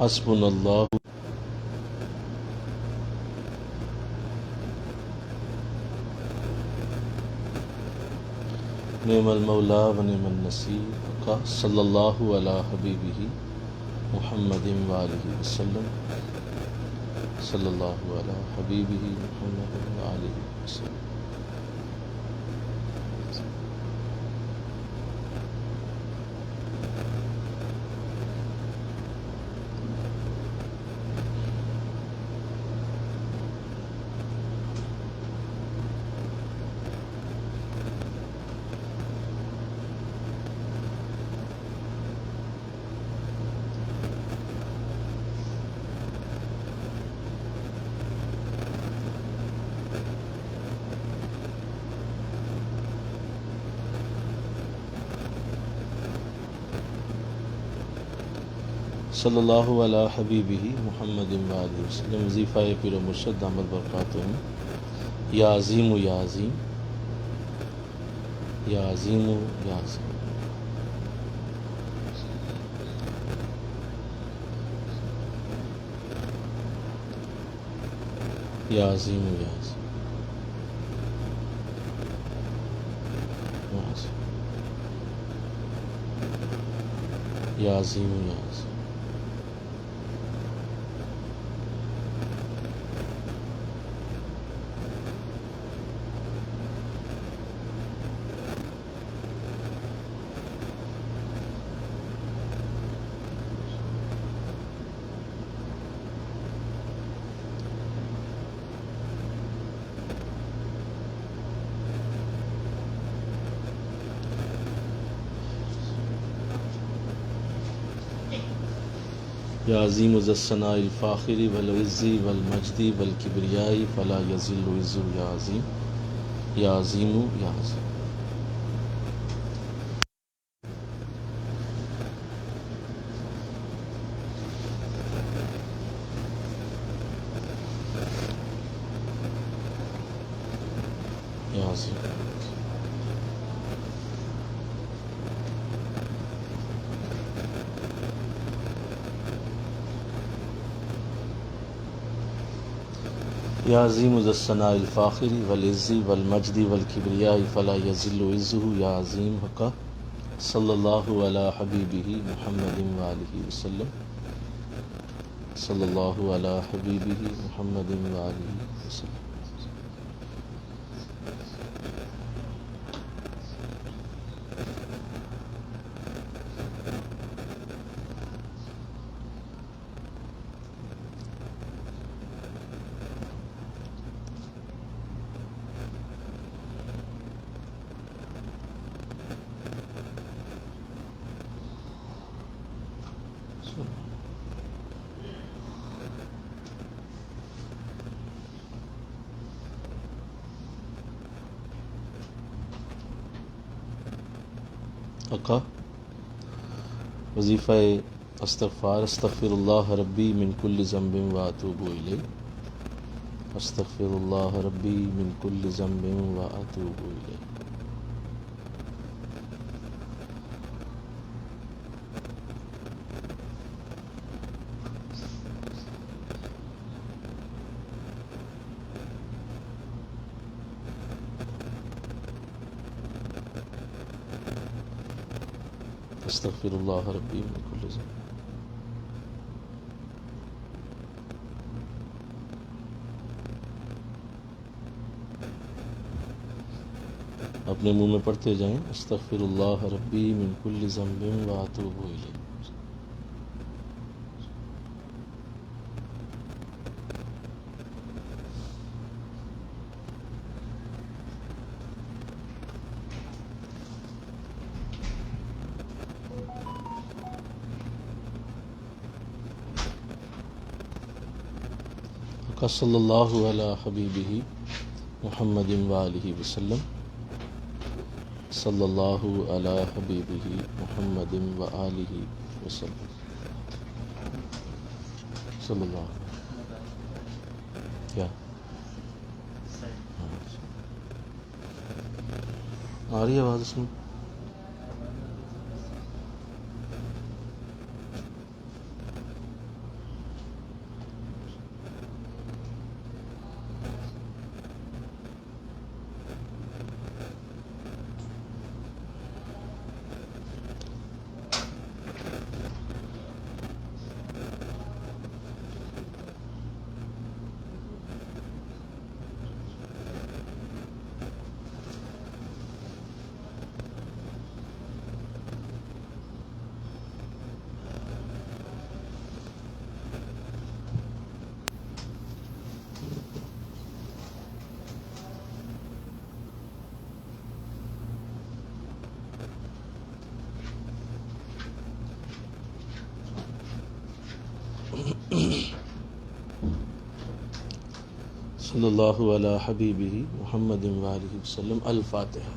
حسبنا اللہ نعم المولا و نعم النصیر صلی اللہ علی حبیبہ محمد وآلہ وسلم صلی اللہ علی حبیبہ محمد وآلہ وسلم. صلی اللہ علی حبیبہ محمد وآلہ وسلم. وظیفہ پیر و مرشد دامت برکاتہم. یا عظیم یا عظیم یا عظیم یا عظیم. یا عظیم یا عظیم یا عظیم یا عظیم. یا عظیم ذی الثناء الفاخر والعز والمجد والکبریاء فلا یذل عز یا عظیم یا عظیم یا عظیم. یا عظیم. یا عظیم ذی الثناء الفاخر والعز والمجد والکبریاء فلا یذل عزہ یا عظیم حق صلی اللہ علی حبیبہ محمد وآلہ وسلم صلی اللہ علی حبیبہ محمد وآلہ وسلم. وظیفہ استغفار. استغفر اللہ ربی من کل ذنب واتوب الیہ. استغفر اللہ ربی من کل ذنب واتوب الیہ. استغفر اللہ ربی من کل ذنب. اپنے منہ میں پڑھتے جائیں. استغفر اللہ ربی من کل ذنب واتوب الیہ. صلی اللہ علی حبیبہ محمد وآلہ وسلم صلی اللہ علی حبیبہ محمد وآلہ وسلم صلی اللہ. کیا آ رہی ہے آواز اس میں؟ صلی اللہ علی حبیبہ محمد وآلہ وسلم۔ الفاتحہ۔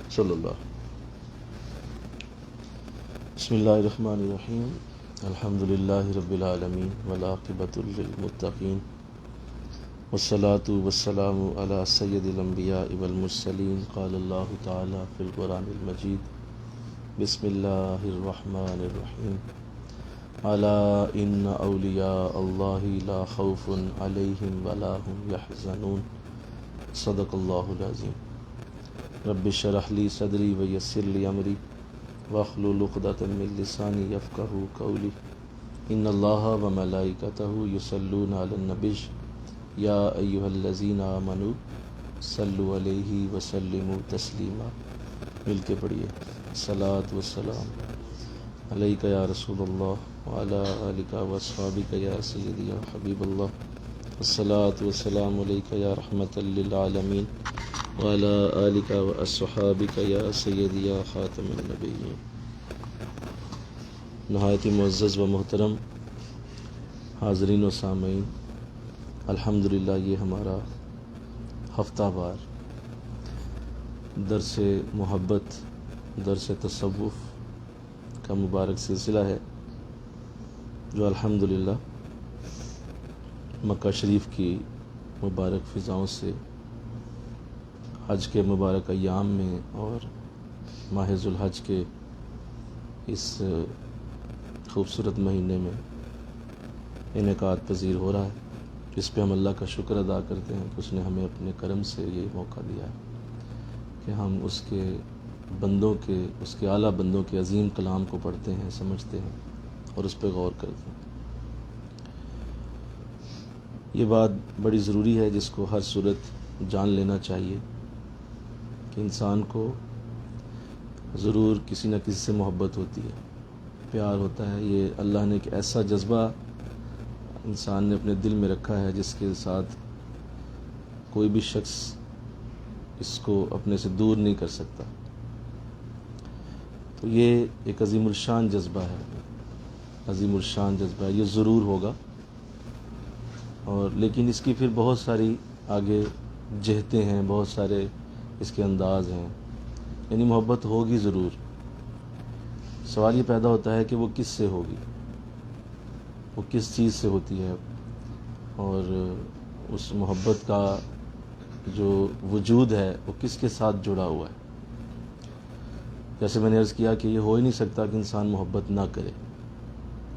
صلی اللہ۔ بسم اللہ الرحمن الرحیم۔ الحمد للہ رب العالمین والعاقبۃ للمتقین والصلاة والسلام علی سید الانبیاء والمرسلین۔ قال اللہ تعالی فی القرآن المجید بسم اللہ الرحمن الرحیم۔ الا ان اولیاء اللہ لا خوف علیہم ولا هم یحزنون۔ صدق اللہ العظیم۔ رب اشرح لی صدری ویسر لی امری واحلل عقدۃ من لسانی یفقہوا قولی۔ ان اللہ وملائکتہ یصلون علی النبی یا ایہا الذین آمنوا صلوا علیہ وسلموا تسلیما۔ مل کے پڑھیے۔ صلاۃ والسلام علیک یا رسول اللہ وعلی آلک واصحابک یا سیدی یا حبیب اللہ۔ الصلاۃ والسلام علیک یا رحمۃ للعالمین وعلی آلک واصحابک یا سیدی یا خاتم النبیین۔ نہایت معزز و محترم حاضرین و سامعین، الحمدللہ یہ ہمارا ہفتہ وار درس محبت، درس تصوف کا مبارک سلسلہ ہے، جو الحمدللہ مکہ شریف کی مبارک فضاؤں سے حج کے مبارک ایام میں اور ماہ ذوالحج کے اس خوبصورت مہینے میں انعقاد پذیر ہو رہا ہے۔ اس پہ ہم اللہ کا شکر ادا کرتے ہیں کہ اس نے ہمیں اپنے کرم سے یہ موقع دیا ہے کہ ہم اس کے بندوں کے، اس کے اعلیٰ بندوں کے عظیم کلام کو پڑھتے ہیں، سمجھتے ہیں اور اس پہ غور کرتے ہیں۔ یہ بات بڑی ضروری ہے جس کو ہر صورت جان لینا چاہیے کہ انسان کو ضرور کسی نہ کسی سے محبت ہوتی ہے، پیار ہوتا ہے۔ یہ اللہ نے ایک ایسا جذبہ انسان نے اپنے دل میں رکھا ہے جس کے ساتھ کوئی بھی شخص اس کو اپنے سے دور نہیں کر سکتا۔ تو یہ ایک عظیم الشان جذبہ ہے، عظیم الشان جذبہ ہے، یہ ضرور ہوگا۔ اور لیکن اس کی پھر بہت ساری آگے جہتیں ہیں، بہت سارے اس کے انداز ہیں، یعنی محبت ہوگی ضرور۔ سوال یہ پیدا ہوتا ہے کہ وہ کس سے ہوگی، وہ کس چیز سے ہوتی ہے، اور اس محبت کا جو وجود ہے وہ کس کے ساتھ جڑا ہوا ہے۔ جیسے میں نے عرض کیا کہ یہ ہو ہی نہیں سکتا کہ انسان محبت نہ کرے،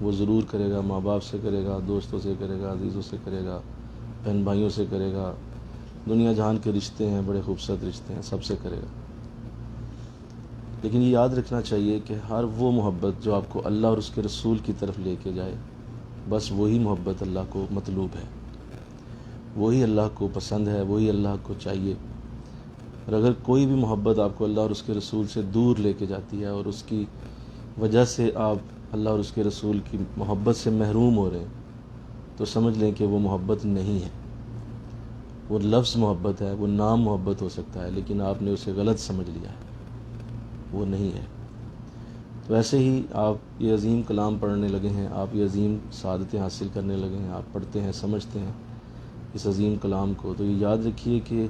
وہ ضرور کرے گا، ماں باپ سے کرے گا، دوستوں سے کرے گا، عزیزوں سے کرے گا، بہن بھائیوں سے کرے گا، دنیا جہان کے رشتے ہیں، بڑے خوبصورت رشتے ہیں، سب سے کرے گا۔ لیکن یہ یاد رکھنا چاہیے کہ ہر وہ محبت جو آپ کو اللہ اور اس کے رسول کی طرف لے کے جائے، بس وہی محبت اللہ کو مطلوب ہے، وہی اللہ کو پسند ہے، وہی اللہ کو چاہیے۔ اور اگر کوئی بھی محبت آپ کو اللہ اور اس کے رسول سے دور لے کے جاتی ہے اور اس کی وجہ سے آپ اللہ اور اس کے رسول کی محبت سے محروم ہو رہے ہیں، تو سمجھ لیں کہ وہ محبت نہیں ہے۔ وہ لفظ محبت ہے، وہ نام محبت ہو سکتا ہے، لیکن آپ نے اسے غلط سمجھ لیا ہے، وہ نہیں ہے۔ تو ایسے ہی آپ یہ عظیم کلام پڑھنے لگے ہیں، آپ یہ عظیم سعادتیں حاصل کرنے لگے ہیں، آپ پڑھتے ہیں، سمجھتے ہیں اس عظیم کلام کو، تو یہ یاد رکھیے کہ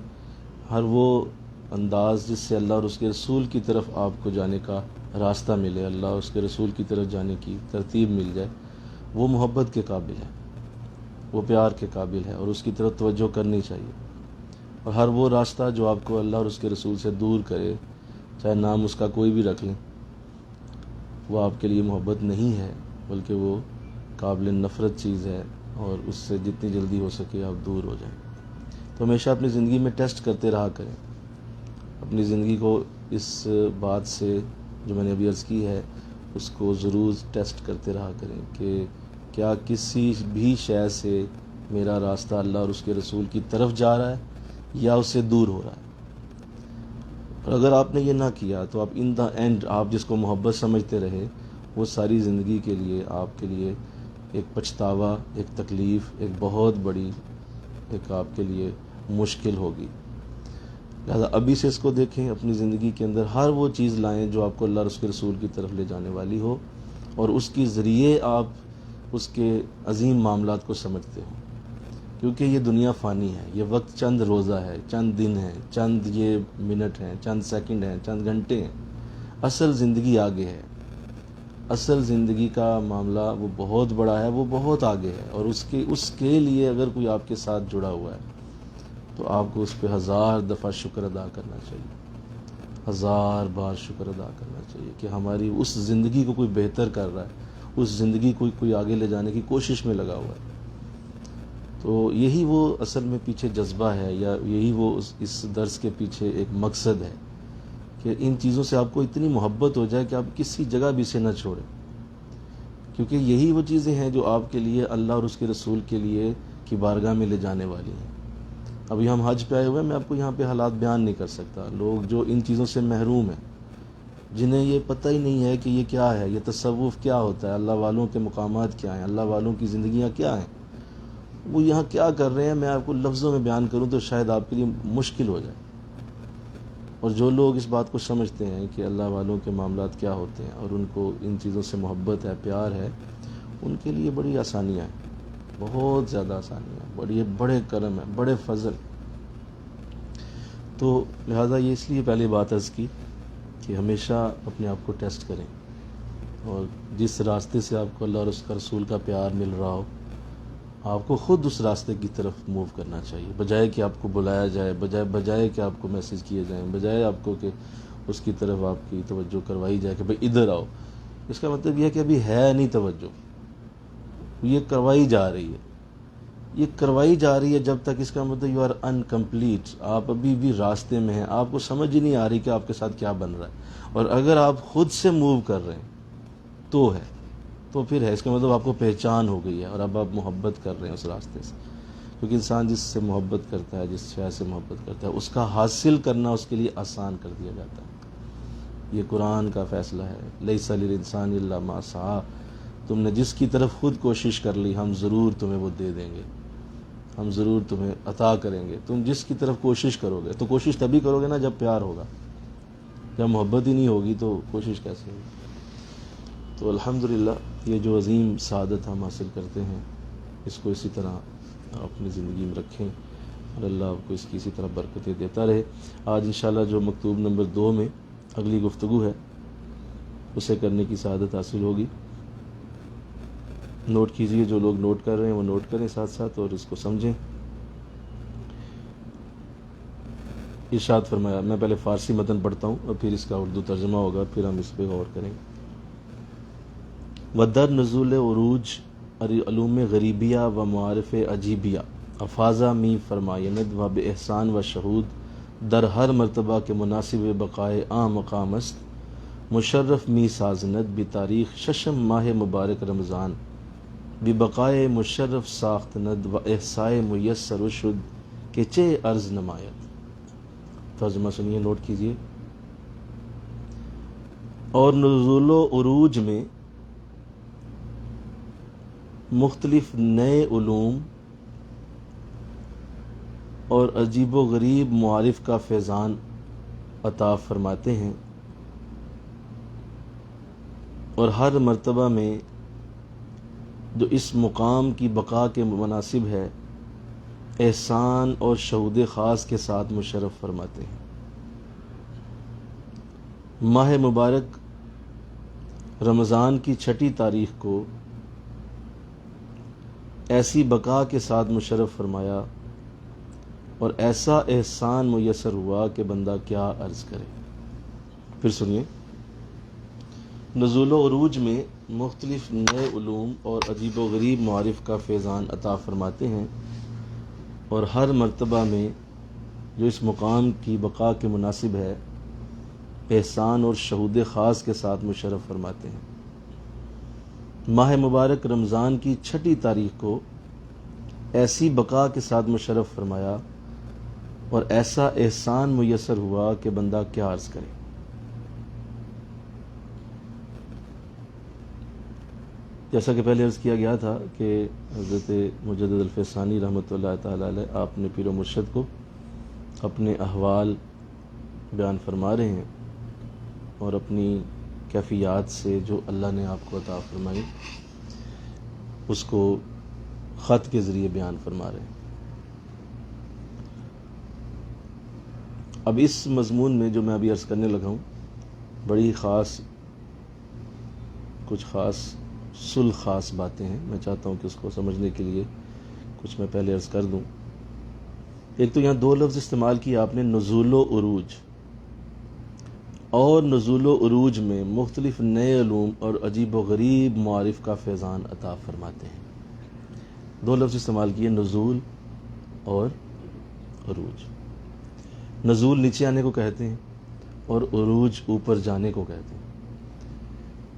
ہر وہ انداز جس سے اللہ اور اس کے رسول کی طرف آپ کو جانے کا راستہ ملے، اللہ اور اس کے رسول کی طرف جانے کی ترتیب مل جائے، وہ محبت کے قابل ہے، وہ پیار کے قابل ہے، اور اس کی طرف توجہ کرنی چاہیے۔ اور ہر وہ راستہ جو آپ کو اللہ اور اس کے رسول سے دور کرے، چاہے نام اس کا کوئی بھی رکھ لیں، وہ آپ کے لیے محبت نہیں ہے، بلکہ وہ قابل نفرت چیز ہے، اور اس سے جتنی جلدی ہو سکے آپ دور ہو جائیں۔ تو ہمیشہ اپنی زندگی میں ٹیسٹ کرتے رہا کریں، اپنی زندگی کو اس بات سے جو میں نے ابھی عرض کی ہے اس کو ضرور ٹیسٹ کرتے رہا کریں کہ کیا کسی بھی شے سے میرا راستہ اللہ اور اس کے رسول کی طرف جا رہا ہے یا اس سے دور ہو رہا ہے۔ اور اگر آپ نے یہ نہ کیا تو آپ ان دا اینڈ، آپ جس کو محبت سمجھتے رہے، وہ ساری زندگی کے لیے آپ کے لیے ایک پچھتاوا، ایک تکلیف، ایک بہت بڑی ایک آپ کے لیے مشکل ہوگی۔ لہذا ابھی سے اس کو دیکھیں، اپنی زندگی کے اندر ہر وہ چیز لائیں جو آپ کو اللہ اور اس کے رسول کی طرف لے جانے والی ہو، اور اس کے ذریعے آپ اس کے عظیم معاملات کو سمجھتے ہو، کیونکہ یہ دنیا فانی ہے، یہ وقت چند روزہ ہے، چند دن ہے، چند یہ منٹ ہیں، چند سیکنڈ ہیں، چند گھنٹے ہیں۔ اصل زندگی آگے ہے، اصل زندگی کا معاملہ وہ بہت بڑا ہے، وہ بہت آگے ہے، اور اس کے لیے اگر کوئی آپ کے ساتھ جڑا ہوا ہے تو آپ کو اس پہ 1000 دفعہ شکر ادا کرنا چاہیے، 1000 بار شکر ادا کرنا چاہیے کہ ہماری اس زندگی کو کوئی بہتر کر رہا ہے، اس زندگی کو کوئی آگے لے جانے کی کوشش میں لگا ہوا ہے۔ تو یہی وہ اصل میں پیچھے جذبہ ہے، یا یہی وہ اس درس کے پیچھے ایک مقصد ہے کہ ان چیزوں سے آپ کو اتنی محبت ہو جائے کہ آپ کسی جگہ بھی اسے نہ چھوڑیں، کیونکہ یہی وہ چیزیں ہیں جو آپ کے لیے اللہ اور اس کے رسول کے لیے کی بارگاہ میں لے جانے والی ہیں۔ ابھی ہم حج پہ آئے ہوئے ہیں، میں آپ کو یہاں پہ حالات بیان نہیں کر سکتا۔ لوگ جو ان چیزوں سے محروم ہیں، جنہیں یہ پتہ ہی نہیں ہے کہ یہ کیا ہے، یہ تصوف کیا ہوتا ہے، اللہ والوں کے مقامات کیا ہیں، اللہ والوں کی زندگیاں کیا ہیں، وہ یہاں کیا کر رہے ہیں، میں آپ کو لفظوں میں بیان کروں تو شاید آپ کے لیے مشکل ہو جائے۔ اور جو لوگ اس بات کو سمجھتے ہیں کہ اللہ والوں کے معاملات کیا ہوتے ہیں اور ان کو ان چیزوں سے محبت ہے، پیار ہے، ان کے لیے بڑی آسانیاں ہیں، بہت زیادہ آسانیاں، بڑے کرم ہیں، بڑے فضل۔ تو لہٰذا یہ اس لیے پہلے بات عرض کی کہ ہمیشہ اپنے آپ کو ٹیسٹ کریں، اور جس راستے سے آپ کو اللہ اور اس کا رسول کا پیار مل رہا ہو، آپ کو خود اس راستے کی طرف موو کرنا چاہیے، بجائے کہ آپ کو بلایا جائے، بجائے کہ آپ کو میسج کیے جائیں، بجائے آپ کو کہ اس کی طرف آپ کی توجہ کروائی جائے کہ بھئی ادھر آؤ۔ اس کا مطلب یہ ہے کہ ابھی ہے نہیں توجہ، یہ کروائی جا رہی ہے، یہ کروائی جا رہی ہے جب تک، اس کا مطلب یو آر انکمپلیٹ، آپ ابھی بھی راستے میں ہیں، آپ کو سمجھ ہی نہیں آ رہی کہ آپ کے ساتھ کیا بن رہا ہے۔ اور اگر آپ خود سے موو کر رہے ہیں تو پھر ہے، اس کا مطلب آپ کو پہچان ہو گئی ہے، اور اب آپ محبت کر رہے ہیں اس راستے سے، کیونکہ انسان جس سے محبت کرتا ہے، جس شے سے محبت کرتا ہے، اس کا حاصل کرنا اس کے لیے آسان کر دیا جاتا ہے۔ یہ قرآن کا فیصلہ ہے، لیس للانسان الا ما سعی، تم نے جس کی طرف خود کوشش کر لی، ہم ضرور تمہیں وہ دے دیں گے، ہم ضرور تمہیں عطا کریں گے۔ تم جس کی طرف کوشش کرو گے، تو کوشش تبھی کرو گے نا جب پیار ہوگا، جب محبت ہی نہیں ہوگی تو کوشش کیسے ہوگی؟ تو الحمدللہ یہ جو عظیم سعادت ہم حاصل کرتے ہیں، اس کو اسی طرح اپنی زندگی میں رکھیں، اور اللہ آپ کو اس کی اسی طرح برکتیں دیتا رہے۔ آج انشاءاللہ جو مکتوب نمبر 2 میں اگلی گفتگو ہے، اسے کرنے کی سعادت حاصل ہوگی۔ نوٹ کیجئے، جو لوگ نوٹ کر رہے ہیں وہ نوٹ کریں ساتھ ساتھ، اور اس کو سمجھیں۔ ارشاد فرمایا، میں پہلے فارسی متن پڑھتا ہوں اور پھر اس کا اردو ترجمہ ہوگا، پھر ہم اس پہ غور کریں گے۔ ودر نزول عروج علوم غریبیہ و معارف عجیبیہ افاظہ می فرمایند و بے احسان و شہود در ہر مرتبہ کے مناسب بقائے عام مقام است مشرف می سازند بتاریخ ششم ماہ مبارک رمضان ببقائے مشرف ساخت ند و احسائے میسر و شد کہ چے عرض نمایت۔ ترجمہ سنیے، نوٹ کیجئے۔ اور نزول و عروج میں مختلف نئے علوم اور عجیب و غریب معارف کا فیضان عطا فرماتے ہیں، اور ہر مرتبہ میں جو اس مقام کی بقا کے مناسب ہے، احسان اور شہود خاص کے ساتھ مشرف فرماتے ہیں۔ ماہ مبارک رمضان کی 6 تاریخ کو ایسی بقا کے ساتھ مشرف فرمایا، اور ایسا احسان میسر ہوا کہ بندہ کیا عرض کرے۔ پھر سنیے، نزول و عروج میں مختلف نئے علوم اور عجیب و غریب معارف کا فیضان عطا فرماتے ہیں، اور ہر مرتبہ میں جو اس مقام کی بقا کے مناسب ہے، احسان اور شہود خاص کے ساتھ مشرف فرماتے ہیں۔ ماہ مبارک رمضان کی 6 تاریخ کو ایسی بقا کے ساتھ مشرف فرمایا، اور ایسا احسان میسر ہوا کہ بندہ کیا عرض کرے۔ جیسا کہ پہلے عرض کیا گیا تھا کہ حضرت مجدد الفیضانی رحمۃ اللہ تعالی علیہ آپ نے پیر و مرشد کو اپنے احوال بیان فرما رہے ہیں اور اپنی کیفیات سے جو اللہ نے آپ کو عطا فرمائی اس کو خط کے ذریعے بیان فرما رہے ہیں۔ اب اس مضمون میں جو میں ابھی عرض کرنے لگا ہوں بڑی کچھ خاص باتیں ہیں، میں چاہتا ہوں کہ اس کو سمجھنے کے لیے کچھ میں پہلے عرض کر دوں۔ ایک تو یہاں دو لفظ استعمال کیے آپ نے، نزول و عروج، اور نزول و عروج میں مختلف نئے علوم اور عجیب و غریب معارف کا فیضان عطا فرماتے ہیں۔ دو لفظ استعمال کیے، نزول اور عروج۔ نزول نیچے آنے کو کہتے ہیں اور عروج اوپر جانے کو کہتے ہیں۔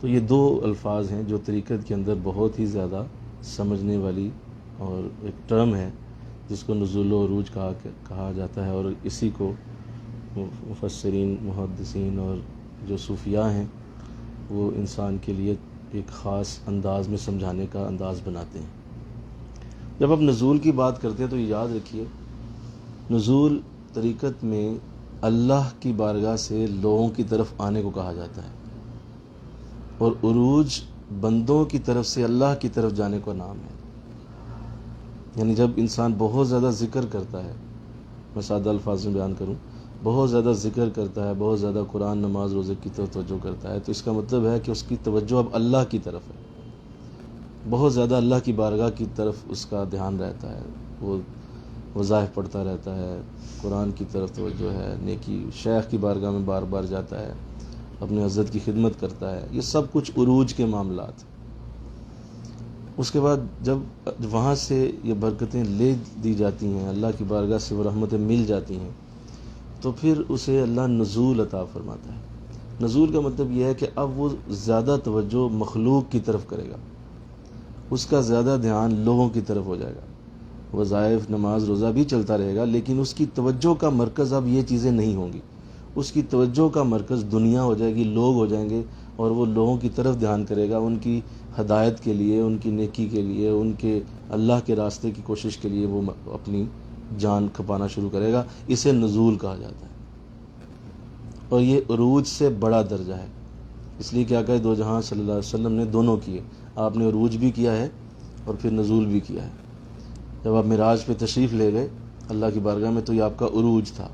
تو یہ دو الفاظ ہیں جو طریقت کے اندر بہت ہی زیادہ سمجھنے والی اور ایک ٹرم ہے جس کو نزول و عروج کہا جاتا ہے، اور اسی کو مفسرین، محدثین اور جو صوفیاء ہیں وہ انسان کے لیے ایک خاص انداز میں سمجھانے کا انداز بناتے ہیں۔ جب آپ نزول کی بات کرتے ہیں تو یہ یاد رکھیے، نزول طریقت میں اللہ کی بارگاہ سے لوگوں کی طرف آنے کو کہا جاتا ہے، اور عروج بندوں کی طرف سے اللہ کی طرف جانے کا نام ہے۔ یعنی جب انسان بہت زیادہ ذکر کرتا ہے، میں سادہ الفاظ میں بیان کروں، بہت زیادہ ذکر کرتا ہے، بہت زیادہ قرآن، نماز، روزے کی طرف توجہ کرتا ہے، تو اس کا مطلب ہے کہ اس کی توجہ اب اللہ کی طرف ہے، بہت زیادہ اللہ کی بارگاہ کی طرف اس کا دھیان رہتا ہے، وہ وظائف پڑھتا رہتا ہے، قرآن کی طرف توجہ ہے، نیکی، شیخ کی بارگاہ میں بار بار جاتا ہے، اپنے حضرت کی خدمت کرتا ہے، یہ سب کچھ عروج کے معاملات۔ اس کے بعد جب وہاں سے یہ برکتیں لے دی جاتی ہیں، اللہ کی بارگاہ سے وہ رحمتیں مل جاتی ہیں، تو پھر اسے اللہ نزول عطا فرماتا ہے۔ نزول کا مطلب یہ ہے کہ اب وہ زیادہ توجہ مخلوق کی طرف کرے گا، اس کا زیادہ دھیان لوگوں کی طرف ہو جائے گا، وظائف، نماز، روزہ بھی چلتا رہے گا، لیکن اس کی توجہ کا مرکز اب یہ چیزیں نہیں ہوں گی، اس کی توجہ کا مرکز دنیا ہو جائے گی، لوگ ہو جائیں گے، اور وہ لوگوں کی طرف دھیان کرے گا، ان کی ہدایت کے لیے، ان کی نیکی کے لیے، ان کے اللہ کے راستے کی کوشش کے لیے وہ اپنی جان کھپانا شروع کرے گا۔ اسے نزول کہا جاتا ہے، اور یہ عروج سے بڑا درجہ ہے، اس لیے کہ آقا دو جہاں صلی اللہ علیہ وسلم نے دونوں کیے، آپ نے عروج بھی کیا ہے اور پھر نزول بھی کیا ہے۔ جب آپ معراج پہ تشریف لے گئے اللہ کی بارگاہ میں تو یہ آپ کا عروج تھا،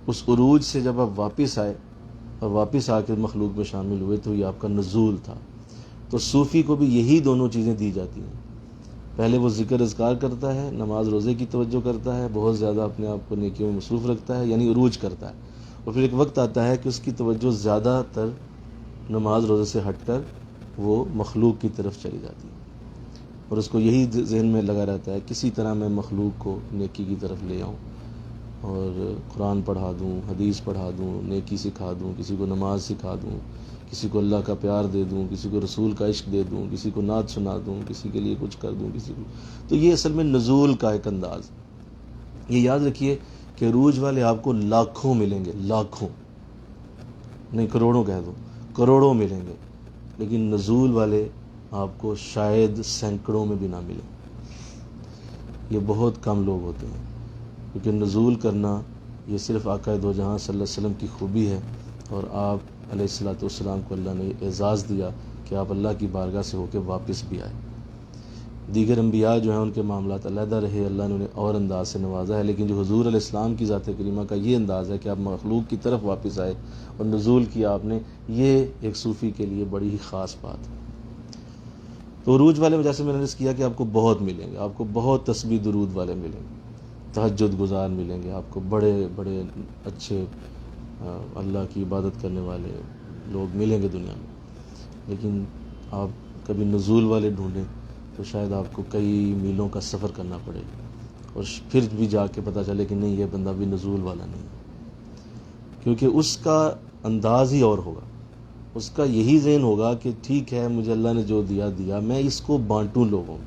اس عروج سے جب آپ واپس آئے اور واپس آ کے مخلوق میں شامل ہوئے تو یہ آپ کا نزول تھا۔ تو صوفی کو بھی یہی دونوں چیزیں دی جاتی ہیں، پہلے وہ ذکر اذکار کرتا ہے، نماز روزے کی توجہ کرتا ہے، بہت زیادہ اپنے آپ کو نیکیوں میں مصروف رکھتا ہے، یعنی عروج کرتا ہے، اور پھر ایک وقت آتا ہے کہ اس کی توجہ زیادہ تر نماز روزے سے ہٹ کر وہ مخلوق کی طرف چلی جاتی ہے، اور اس کو یہی ذہن میں لگا رہتا ہے کسی طرح میں مخلوق کو نیکی کی طرف لے آؤں، اور قرآن پڑھا دوں، حدیث پڑھا دوں، نیکی سکھا دوں، کسی کو نماز سکھا دوں، کسی کو اللہ کا پیار دے دوں، کسی کو رسول کا عشق دے دوں، کسی کو نعت سنا دوں، کسی کے لیے کچھ کر دوں، کسی کو۔ تو یہ اصل میں نزول کا ایک انداز۔ یہ یاد رکھیے کہ عروج والے آپ کو لاکھوں ملیں گے، لاکھوں نہیں، کروڑوں کہہ دو، کروڑوں ملیں گے، لیکن نزول والے آپ کو شاید سینکڑوں میں بھی نہ ملیں۔ یہ بہت کم لوگ ہوتے ہیں، کیونکہ نزول کرنا یہ صرف آقا دو جہاں صلی اللہ علیہ وسلم کی خوبی ہے، اور آپ علیہ الصلوۃ والسلام کو اللہ نے اعزاز دیا کہ آپ اللہ کی بارگاہ سے ہو کے واپس بھی آئے۔ دیگر انبیاء جو ہیں ان کے معاملات علیحدہ رہے، اللہ نے انہیں اور انداز سے نوازا ہے، لیکن جو حضور علیہ السلام کی ذات کریمہ کا یہ انداز ہے کہ آپ مخلوق کی طرف واپس آئے اور نزول کیا آپ نے، یہ ایک صوفی کے لیے بڑی ہی خاص بات ہے۔ تو عروج والے میں جیسے میں نے عرض کیا کہ آپ کو بہت ملیں گے، آپ کو بہت تسبیح درود والے ملیں گے، تہجد گزار ملیں گے، آپ کو بڑے بڑے اچھے اللہ کی عبادت کرنے والے لوگ ملیں گے دنیا میں، لیکن آپ کبھی نزول والے ڈھونڈیں تو شاید آپ کو کئی میلوں کا سفر کرنا پڑے، اور پھر بھی جا کے پتہ چلے کہ نہیں، یہ بندہ بھی نزول والا نہیں ہے، کیونکہ اس کا انداز ہی اور ہوگا، اس کا یہی ذہن ہوگا کہ ٹھیک ہے، مجھے اللہ نے جو دیا میں اس کو بانٹوں لوگوں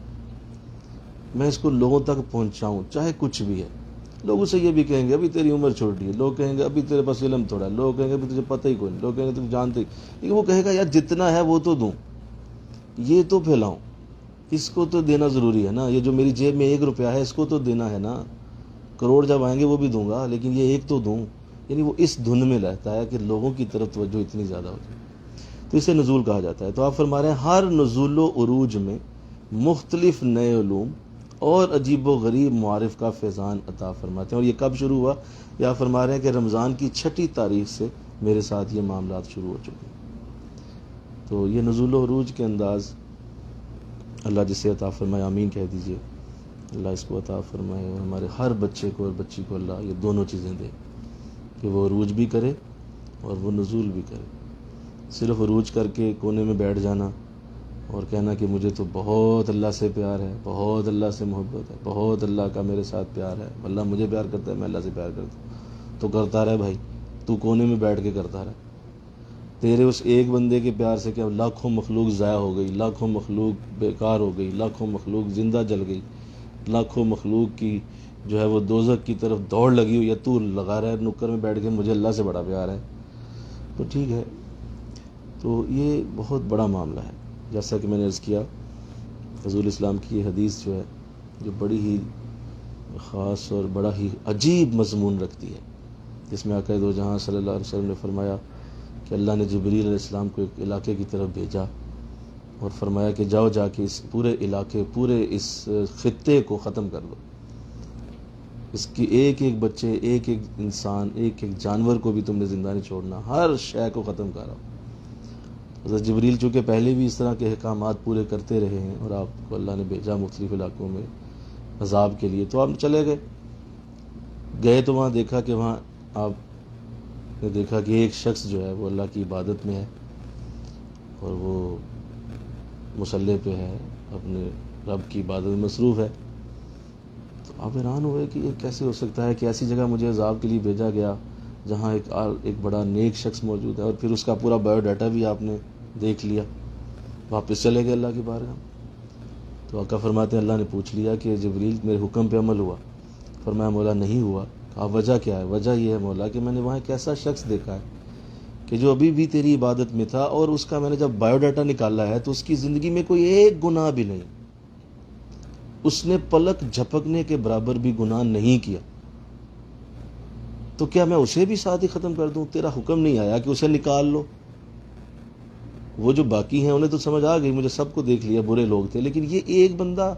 میں اس کو لوگوں تک پہنچاؤں، چاہے کچھ بھی ہے۔ لوگ اسے یہ بھی کہیں گے ابھی تیری عمر چھوٹی ہے، لوگ کہیں گے ابھی تیرے پاس علم تھوڑا ہے، لوگ کہیں گے ابھی تجھے پتہ ہی کوئی نہیں، لوگ کہیں گے تجھے جانتے ہی، لیکن وہ کہے گا یار جتنا ہے وہ تو دوں، یہ تو پھیلاؤں، اس کو تو دینا ضروری ہے نا، یہ جو میری جیب میں 1 روپیہ ہے اس کو تو دینا ہے نا، کروڑ جب آئیں گے وہ بھی دوں گا، لیکن یہ ایک تو دوں۔ یعنی وہ اس دھن میں رہتا ہے کہ لوگوں کی طرف توجہ اتنی زیادہ ہو جائے، تو اسے نزول کہا جاتا ہے۔ تو آپ فرما رہے ہیں ہر نزول و عروج میں مختلف نئے علوم اور عجیب و غریب معارف کا فیضان عطا فرماتے ہیں۔ اور یہ کب شروع ہوا؟ یہ آپ فرما رہے ہیں کہ رمضان کی 6 تاریخ سے میرے ساتھ یہ معاملات شروع ہو چکے ہیں۔ تو یہ نزول و عروج کے انداز اللہ جسے عطا فرمائے، آمین کہہ دیجئے، اللہ اس کو عطا فرمائے، اور ہمارے ہر بچے کو اور بچی کو اللہ یہ دونوں چیزیں دے کہ وہ عروج بھی کرے اور وہ نزول بھی کرے۔ صرف عروج کر کے کونے میں بیٹھ جانا اور کہنا کہ مجھے تو بہت اللہ سے پیار ہے، بہت اللہ سے محبت ہے، بہت اللہ کا میرے ساتھ پیار ہے، اللہ مجھے پیار کرتا ہے، میں اللہ سے پیار کرتا ہوں، تو کرتا رہے بھائی، تو کونے میں بیٹھ کے کرتا رہے۔ تیرے اس ایک بندے کے پیار سے کیا لاکھوں مخلوق ضائع ہو گئی، لاکھوں مخلوق بیکار ہو گئی، لاکھوں مخلوق زندہ جل گئی، لاکھوں مخلوق کی جو ہے وہ دوزخ کی طرف دوڑ لگی ہوئی ہے، تو لگا رہا ہے نکر میں بیٹھ کے مجھے اللہ سے بڑا پیار ہے۔ تو ٹھیک ہے، تو یہ بہت بڑا معاملہ ہے۔ جیسا کہ میں نے عرض کیا، حضور اسلام کی یہ حدیث جو ہے جو بڑی ہی خاص اور بڑا ہی عجیب مضمون رکھتی ہے، جس میں آقا دو جہاں صلی اللہ علیہ وسلم نے فرمایا کہ اللہ نے جبریل علیہ السلام کو ایک علاقے کی طرف بھیجا اور فرمایا کہ جاؤ جا کے اس پورے علاقے، پورے اس خطے کو ختم کر دو، اس کی ایک ایک بچے، ایک ایک انسان، ایک ایک جانور کو بھی تم نے زندہ نہیں چھوڑنا، ہر شے کو ختم کرو۔ حضرت جبریل چونکہ پہلے بھی اس طرح کے احکامات پورے کرتے رہے ہیں اور آپ کو اللہ نے بھیجا مختلف علاقوں میں عذاب کے لیے، تو آپ چلے گئے تو وہاں دیکھا کہ وہاں آپ نے دیکھا کہ ایک شخص جو ہے وہ اللہ کی عبادت میں ہے اور وہ مصلی پہ ہے، اپنے رب کی عبادت میں مصروف ہے۔ تو آپ حیران ہوئے کہ یہ کیسے ہو سکتا ہے کہ ایسی جگہ مجھے عذاب کے لیے بھیجا گیا جہاں ایک بڑا نیک شخص موجود ہے، اور پھر اس کا پورا بایو ڈاٹا بھی آپ نے دیکھ لیا۔ واپس چلے گئے اللہ کی بارگاہ۔ تو آقا فرماتے ہیں اللہ نے پوچھ لیا کہ جبریل میرے حکم پہ عمل ہوا؟ فرمایا مولا نہیں ہوا۔ کہا وجہ کیا ہے؟ وجہ یہ ہے مولا کہ میں نے وہاں ایک ایسا شخص دیکھا ہے کہ جو ابھی بھی تیری عبادت میں تھا، اور اس کا میں نے جب بایو ڈاٹا نکالا ہے تو اس کی زندگی میں کوئی ایک گناہ بھی نہیں، اس نے پلک جھپکنے کے برابر بھی گناہ نہیں کیا، تو کیا میں اسے بھی ساتھ ہی ختم کر دوں؟ تیرا حکم نہیں آیا کہ اسے نکال لو؟ وہ جو باقی ہیں انہیں تو سمجھ آ گئی، مجھے سب کو دیکھ لیا برے لوگ تھے، لیکن یہ ایک بندہ،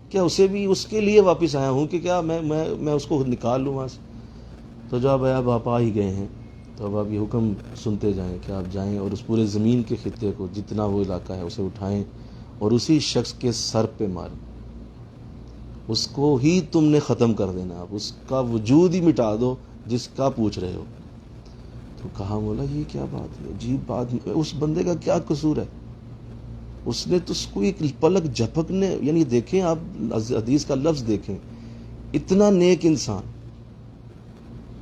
کیا اسے بھی اس کے لیے واپس آیا ہوں کہ کیا میں اس کو نکال لوں وہاں سے؟ تو جب آپ آ ہی گئے ہیں تو اب آپ یہ حکم سنتے جائیں کہ آپ جائیں اور اس پورے زمین کے خطے کو جتنا وہ علاقہ ہے اسے اٹھائیں اور اسی شخص کے سر پہ ماریں، اس کو ہی تم نے ختم کر دینا، آپ اس کا وجود ہی مٹا دو جس کا پوچھ رہے ہو۔ تو کہا مولا یہ کیا بات ہے، عجیب بات، اس بندے کا کیا قصور ہے؟ اس نے تو اس کو ایک پلک جھپکنے، یعنی دیکھیں آپ حدیث کا لفظ دیکھیں، اتنا نیک انسان،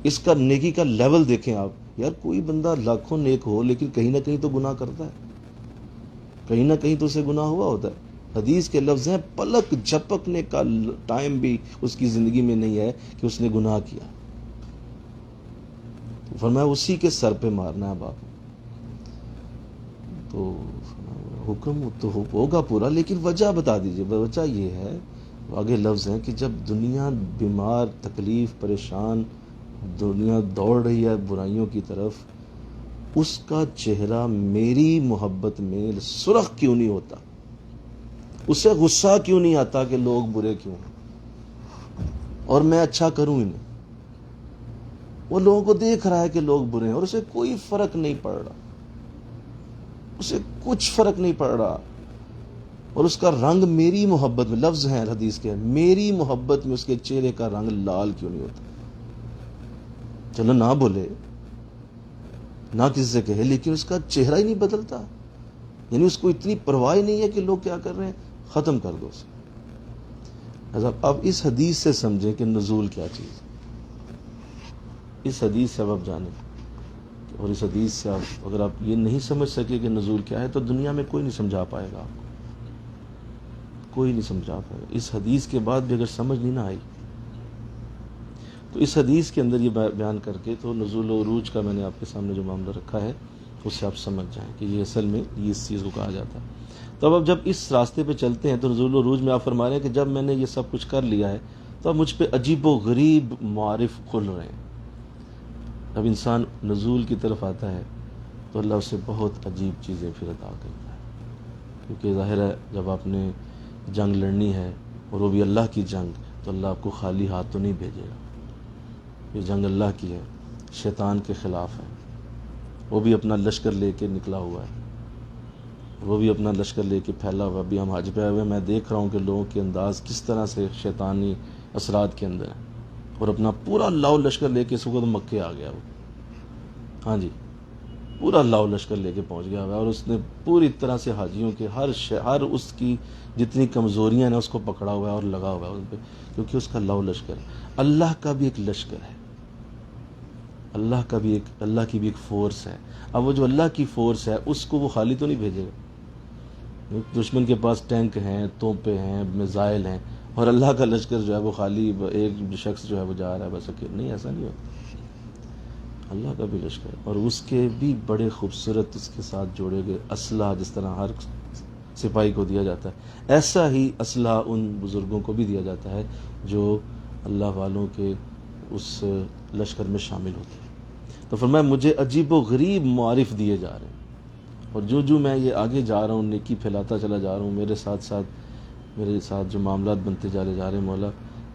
اس کا نیکی کا لیول دیکھیں آپ۔ یار کوئی بندہ لاکھوں نیک ہو لیکن کہیں نہ کہیں تو گناہ کرتا ہے، کہیں نہ کہیں تو اسے گناہ ہوا ہوتا ہے۔ حدیث کے لفظ ہیں پلک جھپکنے کا ٹائم بھی اس کی زندگی میں نہیں ہے کہ اس نے گناہ کیا، فرمایا اسی کے سر پہ مارنا ہے باپ۔ تو حکم تو ہوگا پورا، لیکن وجہ بتا دیجئے۔ وجہ یہ ہے، آگے لفظ ہیں کہ جب دنیا بیمار، تکلیف، پریشان، دنیا دوڑ رہی ہے برائیوں کی طرف، اس کا چہرہ میری محبت میں سرخ کیوں نہیں ہوتا؟ اسے غصہ کیوں نہیں آتا کہ لوگ برے کیوں ہیں اور میں اچھا کروں انہیں؟ وہ لوگوں کو دیکھ رہا ہے کہ لوگ برے ہیں اور اسے کوئی فرق نہیں پڑ رہا، اسے کچھ فرق نہیں پڑ رہا، اور اس کا رنگ میری محبت میں، لفظ ہیں حدیث کے، میری محبت میں اس کے چہرے کا رنگ لال کیوں نہیں ہوتا؟ چلو نہ بولے، نہ کسی سے کہے، لیکن اس کا چہرہ ہی نہیں بدلتا، یعنی اس کو اتنی پرواہ نہیں ہے کہ لوگ کیا کر رہے ہیں، ختم کر دو اسے۔ اب اس حدیث سے سمجھیں کہ نزول کیا چیز ہے، اس حدیث سے اب آپ جانیں، اور اس حدیث سے آپ اگر آپ یہ نہیں سمجھ سکے کہ نزول کیا ہے تو دنیا میں کوئی نہیں سمجھا پائے گا آپ کو، کوئی نہیں سمجھا پائے گا۔ اس حدیث کے بعد بھی اگر سمجھ نہیں نہ آئی تو اس حدیث کے اندر یہ بیان کر کے تو نزول و عروج کا میں نے آپ کے سامنے جو معاملہ رکھا ہے اس سے آپ سمجھ جائیں کہ یہ اصل میں یہ اس چیز کو کہا جاتا ہے۔ تو اب جب اس راستے پہ چلتے ہیں تو نزول العروج میں آپ فرما رہے ہیں کہ جب میں نے یہ سب کچھ کر لیا ہے تو اب مجھ پہ عجیب و غریب معارف کھل رہے ہیں. اب انسان نزول کی طرف آتا ہے تو اللہ اسے بہت عجیب چیزیں پھر عطا کرتا ہے، کیونکہ ظاہر ہے جب آپ نے جنگ لڑنی ہے اور وہ بھی اللہ کی جنگ، تو اللہ آپ کو خالی ہاتھ تو نہیں بھیجے گا. یہ جنگ اللہ کی ہے، شیطان کے خلاف ہے. وہ بھی اپنا لشکر لے کے نکلا ہوا ہے، وہ بھی اپنا لشکر لے کے پھیلا ہوا. ابھی ہم حج پہ آئے ہوئے ہیں، میں دیکھ رہا ہوں کہ لوگوں کے انداز کس طرح سے شیطانی اثرات کے اندر ہیں، اور اپنا پورا لاؤ لشکر لے کے اس وقت مکے آ گیا وہ. ہاں جی، پورا لاؤ لشکر لے کے پہنچ گیا ہوا ہے، اور اس نے پوری طرح سے حاجیوں کے ہر اس کی جتنی کمزوریاں ہیں اس کو پکڑا ہوا ہے اور لگا ہوا ہے ان پہ، کیونکہ اس کا لاؤ لشکر ہے. اللہ کا بھی ایک لشکر ہے، اللہ کی بھی ایک فورس ہے. اب وہ جو اللہ کی فورس ہے اس کو وہ خالی تو نہیں بھیجے گا. دشمن کے پاس ٹینک ہیں، توپیں ہیں، میزائل ہیں، اور اللہ کا لشکر جو ہے وہ خالی ایک شخص جو ہے وہ جا رہا ہے بس. نہیں، ایسا نہیں ہوتا. اللہ کا بھی لشکر، اور اس کے بھی بڑے خوبصورت اس کے ساتھ جوڑے گئے اسلحہ. جس طرح ہر سپاہی کو دیا جاتا ہے، ایسا ہی اسلحہ ان بزرگوں کو بھی دیا جاتا ہے جو اللہ والوں کے اس لشکر میں شامل ہوتے ہیں. تو فرمایا مجھے عجیب و غریب معارف دیے جا رہے ہیں، اور جو میں یہ آگے جا رہا ہوں، نیکی پھیلاتا چلا جا رہا ہوں، میرے ساتھ جو معاملات بنتے جا رہے ہیں مولا،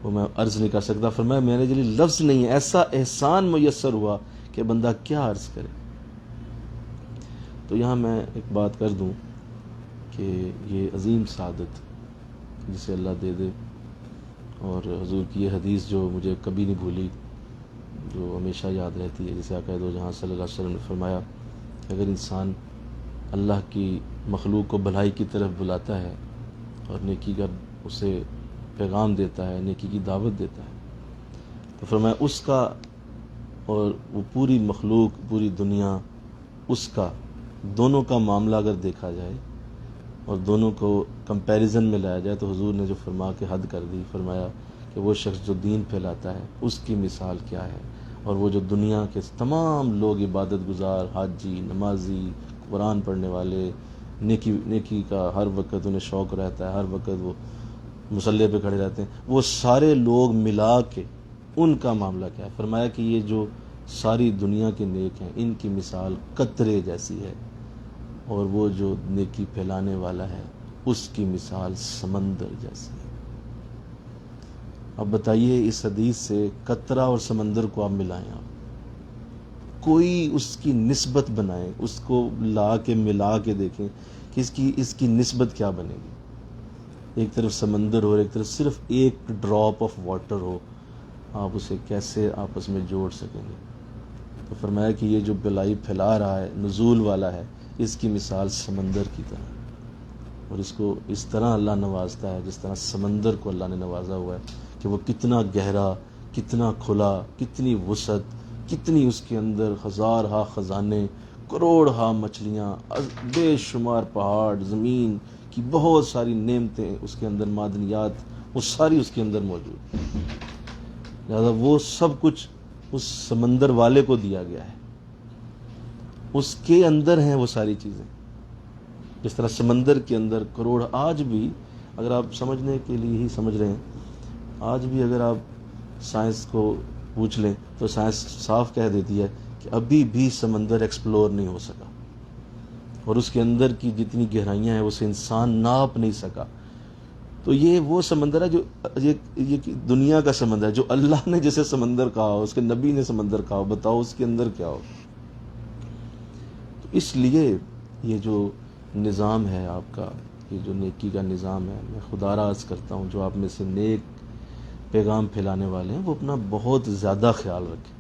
وہ میں عرض نہیں کر سکتا. فرمایا میرے لیے لفظ نہیں ہے، ایسا احسان میسر ہوا کہ بندہ کیا عرض کرے. تو یہاں میں ایک بات کر دوں کہ یہ عظیم سعادت جسے اللہ دے دے، اور حضور کی یہ حدیث جو مجھے کبھی نہیں بھولی، جو ہمیشہ یاد رہتی ہے، جسے عقائد و جہاں صلی اللہ علیہ وسلم نے فرمایا کہ اگر انسان اللہ کی مخلوق کو بھلائی کی طرف بلاتا ہے اور نیکی کا اسے پیغام دیتا ہے، نیکی کی دعوت دیتا ہے، تو فرمایا اس کا اور وہ پوری مخلوق، پوری دنیا، اس کا دونوں کا معاملہ اگر دیکھا جائے اور دونوں کو کمپیریزن میں لایا جائے، تو حضور نے جو فرما کے حد کر دی، فرمایا کہ وہ شخص جو دین پھیلاتا ہے اس کی مثال کیا ہے، اور وہ جو دنیا کے تمام لوگ عبادت گزار، حاجی، نمازی، قرآن پڑھنے والے، نیکی کا ہر وقت انہیں شوق رہتا ہے، ہر وقت وہ مصلی پہ کھڑے رہتے ہیں، وہ سارے لوگ ملا کے ان کا معاملہ کیا ہے. فرمایا کہ یہ جو ساری دنیا کے نیک ہیں ان کی مثال قطرے جیسی ہے، اور وہ جو نیکی پھیلانے والا ہے اس کی مثال سمندر جیسی ہے. اب بتائیے اس حدیث سے قطرہ اور سمندر کو آپ ملائیں، آپ کوئی اس کی نسبت بنائیں، اس کو لا کے ملا کے دیکھیں کہ اس کی نسبت کیا بنے گی. ایک طرف سمندر ہو اور ایک طرف صرف ایک ڈراپ آف واٹر ہو، آپ اسے کیسے آپس میں جوڑ سکیں گے. تو فرمایا کہ یہ جو بلائی پھیلا رہا ہے، نزول والا ہے، اس کی مثال سمندر کی طرح، اور اس کو اس طرح اللہ نوازتا ہے جس طرح سمندر کو اللہ نے نوازا ہوا ہے، کہ وہ کتنا گہرا، کتنا کھلا، کتنی وسعت، کتنی اس کے اندر ہزارہا خزانے، کروڑہا مچھلیاں، بے شمار پہاڑ، زمین کی بہت ساری نعمتیں اس کے اندر، معدنیات، وہ ساری اس کے اندر موجود. لہذا وہ سب کچھ اس سمندر والے کو دیا گیا ہے، اس کے اندر ہیں وہ ساری چیزیں. جس طرح سمندر کے اندر کروڑ، آج بھی اگر آپ سمجھنے کے لیے ہی سمجھ رہے ہیں، آج بھی اگر آپ سائنس کو پوچھ لیں تو سائنس صاف کہہ دیتی ہے کہ ابھی بھی سمندر ایکسپلور نہیں ہو سکا، اور اس کے اندر کی جتنی گہرائیاں ہیں اسے انسان ناپ نہیں سکا. تو یہ وہ سمندر ہے جو یہ دنیا کا سمندر ہے، جو اللہ نے جیسے سمندر کہا ہو، اس کے نبی نے سمندر کہا ہو، بتاؤ اس کے اندر کیا ہو. تو اس لیے یہ جو نظام ہے آپ کا، یہ جو نیکی کا نظام ہے، میں خدا را عرض کرتا ہوں جو آپ میں سے نیک پیغام پھیلانے والے ہیں، وہ اپنا بہت زیادہ خیال رکھیں،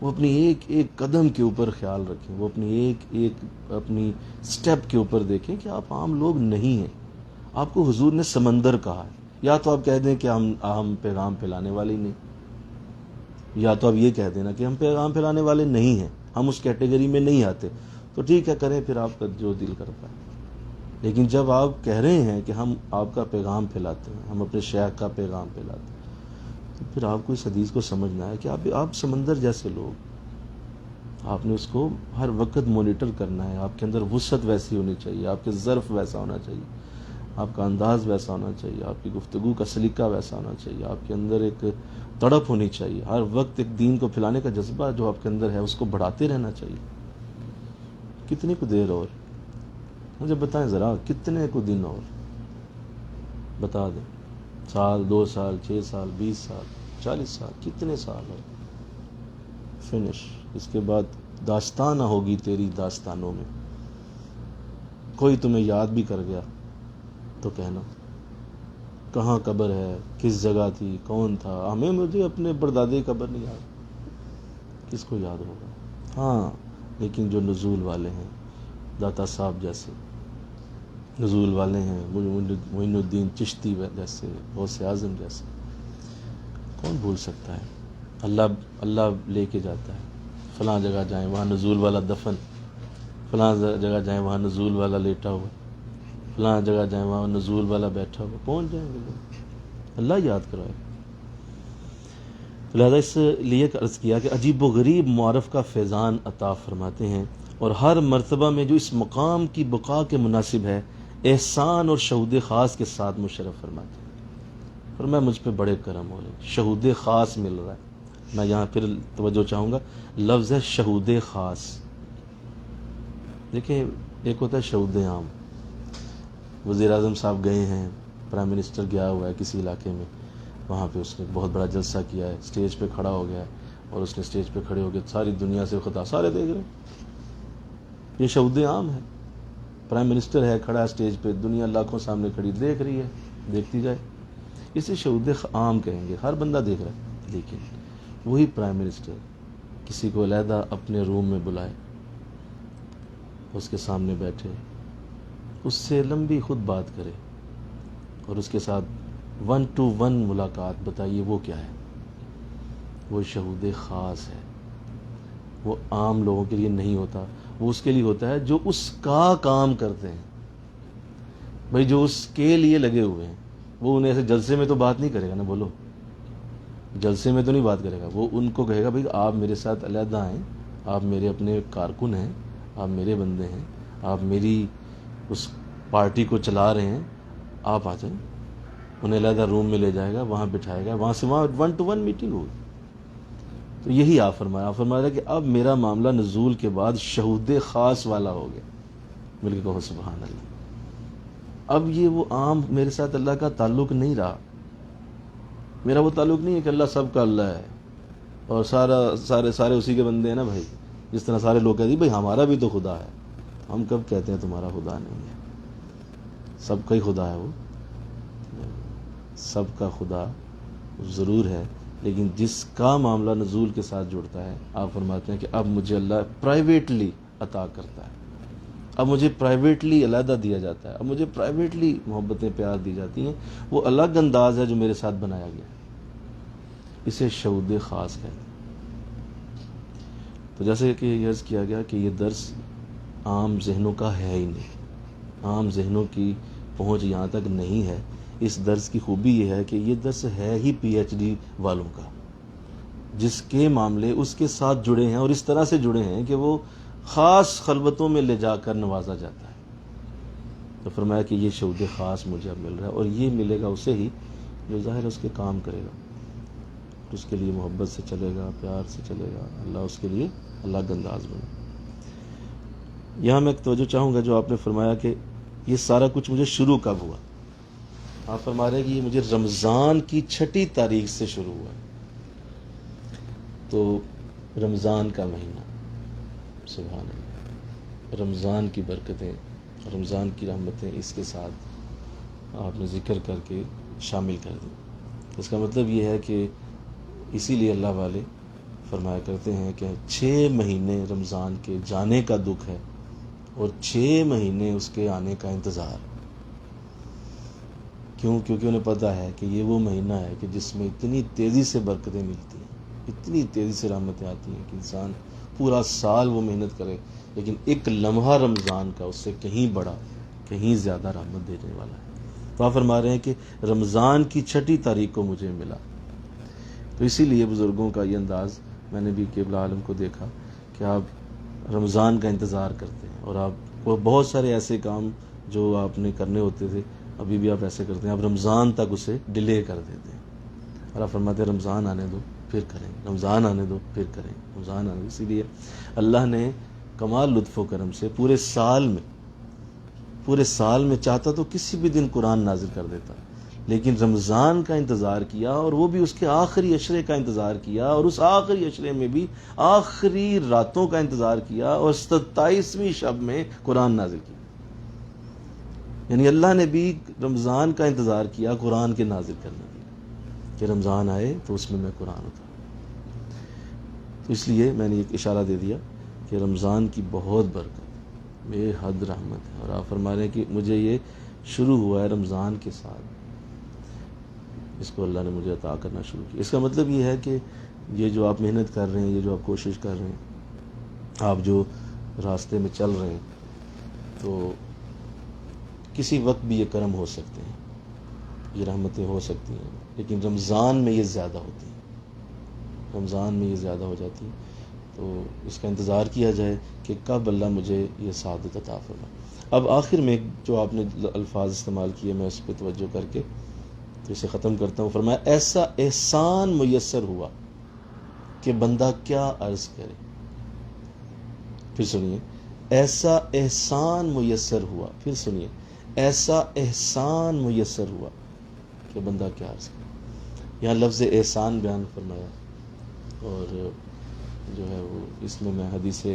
وہ اپنی ایک ایک قدم کے اوپر خیال رکھیں، وہ اپنی ایک ایک اپنی سٹیپ کے اوپر دیکھیں کہ آپ عام لوگ نہیں ہیں. آپ کو حضور نے سمندر کہا ہے. یا تو آپ کہہ دیں کہ ہم پیغام پھیلانے والے ہی نہیں، یا تو آپ یہ کہہ دینا کہ ہم پیغام پھیلانے والے نہیں ہیں، ہم اس کیٹیگری میں نہیں آتے. تو ٹھیک ہے، کریں پھر آپ کا جو دل کرتا ہے. لیکن جب آپ کہہ رہے ہیں کہ ہم آپ کا پیغام پھیلاتے ہیں، ہم اپنے شیخ کا پیغام پھیلاتے ہیں، تو پھر آپ کو اس حدیث کو سمجھنا ہے کہ آپ سمندر جیسے لوگ، آپ نے اس کو ہر وقت مانیٹر کرنا ہے. آپ کے اندر وسعت ویسی ہونی چاہیے, آپ کے ظرف ویسا ہونا چاہیے, آپ کا انداز ویسا ہونا چاہیے, آپ کی گفتگو کا سلیقہ ویسا ہونا چاہیے, آپ کے اندر ایک تڑپ ہونی چاہیے, ہر وقت ایک دین کو پھیلانے کا جذبہ جو آپ کے اندر ہے اس کو بڑھاتے رہنا چاہیے. کتنی کو دیر اور مجھے بتائیں ذرا, کتنے کو دن اور بتا دیں, سال, 2 سال, 6 سال, 20 سال, 40 سال, کتنے سال اور فنش. اس کے بعد داستان نہ ہوگی تیری داستانوں میں. کوئی تمہیں یاد بھی کر گیا تو کہنا کہاں قبر ہے, کس جگہ تھی, کون تھا. ہمیں مجھے اپنے پردادے کی قبر نہیں یاد, کس کو یاد ہوگا. ہاں لیکن جو نزول والے ہیں, داتا صاحب جیسے نزول والے ہیں, معین الدین چشتی جیسے, غوث اعظم جیسے, کون بھول سکتا ہے. اللہ لے کے جاتا ہے, فلاں جگہ جائیں وہاں نزول والا دفن, فلاں جگہ جائیں وہاں نزول والا لیٹا ہوا, فلاں جگہ جائیں وہاں نزول والا بیٹھا ہوا. پہنچ جائیں گے لوگ, اللہ یاد کرائے. لہذا اس لیے عرض کیا کہ عجیب و غریب معارف کا فیضان عطا فرماتے ہیں, اور ہر مرتبہ میں جو اس مقام کی بقا کے مناسب ہے احسان اور شہود خاص کے ساتھ مشرف فرماتے ہیں. اور میں مجھ پہ بڑے کرم ہو رہے ہیں, شہود خاص مل رہا ہے. میں یہاں پھر توجہ چاہوں گا, لفظ ہے شہود خاص. دیکھیں ایک ہوتا ہے شہود عام. وزیر اعظم صاحب گئے ہیں, پرائم منسٹر گیا ہوا ہے کسی علاقے میں, وہاں پہ اس نے بہت بڑا جلسہ کیا ہے, اسٹیج پہ کھڑا ہو گیا ہے, اور اس نے اسٹیج پہ کھڑے ہو کے ساری دنیا سے خطاب سارے دیکھ رہے ہیں. یہ شہود عام ہے. پرائم منسٹر ہے, کھڑا ہے اسٹیج پہ, دنیا لاکھوں سامنے کھڑی دیکھ رہی ہے, دیکھتی جائے. اسے شہود عام کہیں گے, ہر بندہ دیکھ رہا ہے. لیکن وہی پرائم منسٹر کسی کو علیحدہ اپنے روم میں بلائے, اس کے سامنے بیٹھے, اس سے لمبی خود بات کرے, اور اس کے ساتھ 1 to 1 ملاقات, بتائیے وہ کیا ہے؟ وہ شہود خاص ہے. وہ عام لوگوں کے لیے نہیں ہوتا, وہ اس کے لیے ہوتا ہے جو اس کا کام کرتے ہیں. بھائی جو اس کے لیے لگے ہوئے ہیں, وہ انہیں ایسے جلسے میں تو بات نہیں کرے گا نا, بولو جلسے میں تو نہیں بات کرے گا. وہ ان کو کہے گا بھائی آپ میرے ساتھ علیحدہ ہیں, آپ میرے اپنے کارکن ہیں, آپ میرے بندے ہیں, آپ میری اس پارٹی کو چلا رہے ہیں, آپ آ جائیں. انہیں علیحدہ روم میں لے جائے گا, وہاں بٹھائے گا, وہاں سے وہاں 1 to 1 میٹنگ ہوگی. تو یہی آپ فرمایا کہ اب میرا معاملہ نزول کے بعد شہود خاص والا ہو گیا. مل کے کہو سبحان اللہ. اب یہ وہ عام میرے ساتھ اللہ کا تعلق نہیں رہا. میرا وہ تعلق نہیں ہے کہ اللہ سب کا اللہ ہے اور سارے اسی کے بندے ہیں نا بھائی. جس طرح سارے لوگ کہتے ہیں بھائی ہمارا بھی تو خدا ہے. ہم کب کہتے ہیں تمہارا خدا نہیں ہے؟ سب کا ہی خدا ہے. وہ سب کا خدا ضرور ہے, لیکن جس کا معاملہ نزول کے ساتھ جڑتا ہے, آپ فرماتے ہیں کہ اب مجھے اللہ پرائیویٹلی عطا کرتا ہے, اب مجھے پرائیویٹلی علیحدہ دیا جاتا ہے, اب مجھے پرائیویٹلی محبتیں پیار دی جاتی ہیں. وہ الگ انداز ہے جو میرے ساتھ بنایا گیا. اسے شہود خاص کہتے ہیں. تو جیسے کہ یہ عرض کیا گیا کہ یہ درس عام ذہنوں کا ہے ہی نہیں, عام ذہنوں کی پہنچ یہاں تک نہیں ہے. اس درس کی خوبی یہ ہے کہ یہ درس ہے ہی پی ایچ ڈی والوں کا, جس کے معاملے اس کے ساتھ جڑے ہیں, اور اس طرح سے جڑے ہیں کہ وہ خاص خلوتوں میں لے جا کر نوازا جاتا ہے. تو فرمایا کہ یہ شہود خاص مجھے اب مل رہا ہے, اور یہ ملے گا اسے ہی جو ظاہر اس کے کام کرے گا, اس کے لیے محبت سے چلے گا, پیار سے چلے گا. اللہ اس کے لیے الگ انداز بنے. یہاں میں ایک توجہ چاہوں گا جو آپ نے فرمایا کہ یہ سارا کچھ مجھے شروع کب ہوا. آپ فرما رہے ہیں کہ یہ مجھے رمضان کی 6 تاریخ سے شروع ہوا. تو رمضان کا مہینہ, سبحان اللہ, رمضان کی برکتیں, رمضان کی رحمتیں اس کے ساتھ آپ نے ذکر کر کے شامل کر دی. اس کا مطلب یہ ہے کہ اسی لیے اللہ والے فرمایا کرتے ہیں کہ 6 مہینے رمضان کے جانے کا دکھ ہے اور 6 مہینے اس کے آنے کا انتظار. کیوں؟ کیونکہ انہیں پتہ ہے کہ یہ وہ مہینہ ہے کہ جس میں اتنی تیزی سے برکتیں ملتی ہیں, اتنی تیزی سے رحمتیں آتی ہیں کہ انسان پورا سال وہ محنت کرے, لیکن ایک لمحہ رمضان کا اس سے کہیں بڑا, کہیں زیادہ رحمت دینے والا ہے. تو آپ فرما رہے ہیں کہ رمضان کی 6 تاریخ کو مجھے ملا. تو اسی لیے بزرگوں کا یہ انداز میں نے بھی قبلہ عالم کو دیکھا کہ آپ رمضان کا انتظار کرتے ہیں اور آپ کو بہت سارے ایسے کام جو آپ نے کرنے ہوتے تھے ابھی بھی آپ ایسے کرتے ہیں, آپ رمضان تک اسے ڈیلے کر دیتے ہیں اور آپ فرماتے ہیں رمضان آنے دو پھر کریں, رمضان آنے دو پھر کریں, رمضان آنے دو. اسی لیے اللہ نے کمال لطف و کرم سے پورے سال میں چاہتا تو کسی بھی دن قرآن نازل کر دیتا, لیکن رمضان کا انتظار کیا اور وہ بھی اس کے آخری عشرے کا انتظار کیا, اور اس آخری عشرے میں بھی آخری راتوں کا انتظار کیا, اور 27ویں شب میں قرآن نازل کیا. یعنی اللہ نے بھی رمضان کا انتظار کیا قرآن کے نازل کرنے کے لیے کہ رمضان آئے تو اس میں قرآن اتاروں. تو اس لیے میں نے ایک اشارہ دے دیا کہ رمضان کی بہت برکت, بے حد رحمت ہے, اور آپ فرما رہے ہیں کہ مجھے یہ شروع ہوا ہے رمضان کے ساتھ, اس کو اللہ نے مجھے عطا کرنا شروع کیا. اس کا مطلب یہ ہے کہ یہ جو آپ محنت کر رہے ہیں, یہ جو آپ کوشش کر رہے ہیں, آپ جو راستے میں چل رہے ہیں, تو کسی وقت بھی یہ کرم ہو سکتے ہیں, یہ رحمتیں ہو سکتی ہیں, لیکن رمضان میں یہ زیادہ ہوتی ہیں, رمضان میں یہ زیادہ ہو جاتی ہیں. تو اس کا انتظار کیا جائے کہ کب اللہ مجھے یہ سعادت عطا فرمائے. اب آخر میں جو آپ نے الفاظ استعمال کیے میں اس پہ توجہ کر کے تو اسے ختم کرتا ہوں. فرمایا ایسا احسان میسر ہوا کہ بندہ کیا عرض کرے. پھر سنیے, ایسا احسان میسر ہوا, پھر سنیے, ایسا احسان میسر ہوا کہ بندہ کیا عرض کرے. یہاں لفظ احسان بیان فرمایا, اور جو ہے وہ اس میں حدیث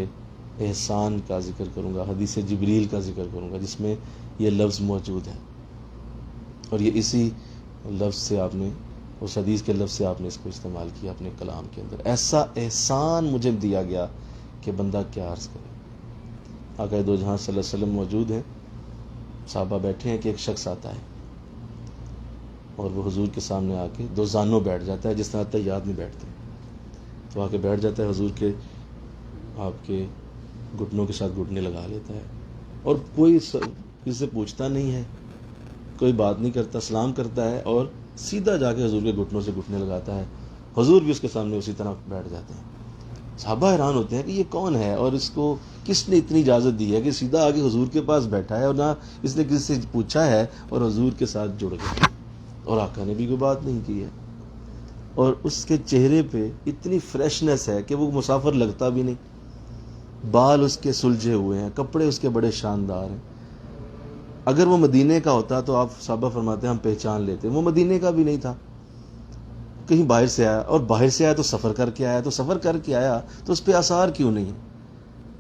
احسان کا ذکر کروں گا, حدیث جبریل کا ذکر کروں گا جس میں یہ لفظ موجود ہے, اور یہ اسی لفظ سے آپ نے, اس حدیث کے لفظ سے آپ نے اس کو استعمال کیا اپنے کلام کے اندر. ایسا احسان مجھے دیا گیا کہ بندہ کیا عرض کرے. آقا دو جہاں صلی اللہ علیہ وسلم موجود ہیں, صحابہ بیٹھے ہیں کہ ایک شخص آتا ہے اور وہ حضور کے سامنے آ کے دو زانوں بیٹھ جاتا ہے, جس طرح تیار نہیں بیٹھتے, تو آ کے بیٹھ جاتا ہے حضور کے, آپ کے گھٹنوں کے ساتھ گھٹنے لگا لیتا ہے, اور کوئی کسی سے پوچھتا نہیں ہے, کوئی بات نہیں کرتا, سلام کرتا ہے اور سیدھا جا کے حضور کے گھٹنوں سے گھٹنے لگاتا ہے. حضور بھی اس کے سامنے اسی طرح بیٹھ جاتے ہیں. صحابہ حیران ہوتے ہیں کہ یہ کون ہے, اور اس کو کس نے اتنی اجازت دی ہے کہ سیدھا آگے حضور کے پاس بیٹھا ہے, اور نہ اس نے کسی سے پوچھا ہے, اور حضور کے ساتھ جڑ گیا, اور آقا نے بھی کوئی بات نہیں کی ہے, اور اس کے چہرے پہ اتنی فریشنس ہے کہ وہ مسافر لگتا بھی نہیں. بال اس کے سلجھے ہوئے ہیں, کپڑے اس کے بڑے شاندار ہیں. اگر وہ مدینے کا ہوتا تو آپ صحابہ فرماتے ہیں ہم پہچان لیتے. وہ مدینے کا بھی نہیں تھا, کہیں باہر سے آیا, اور باہر سے آیا تو سفر کر کے آیا, تو سفر کر کے آیا تو اس پہ آثار کیوں نہیں ہے.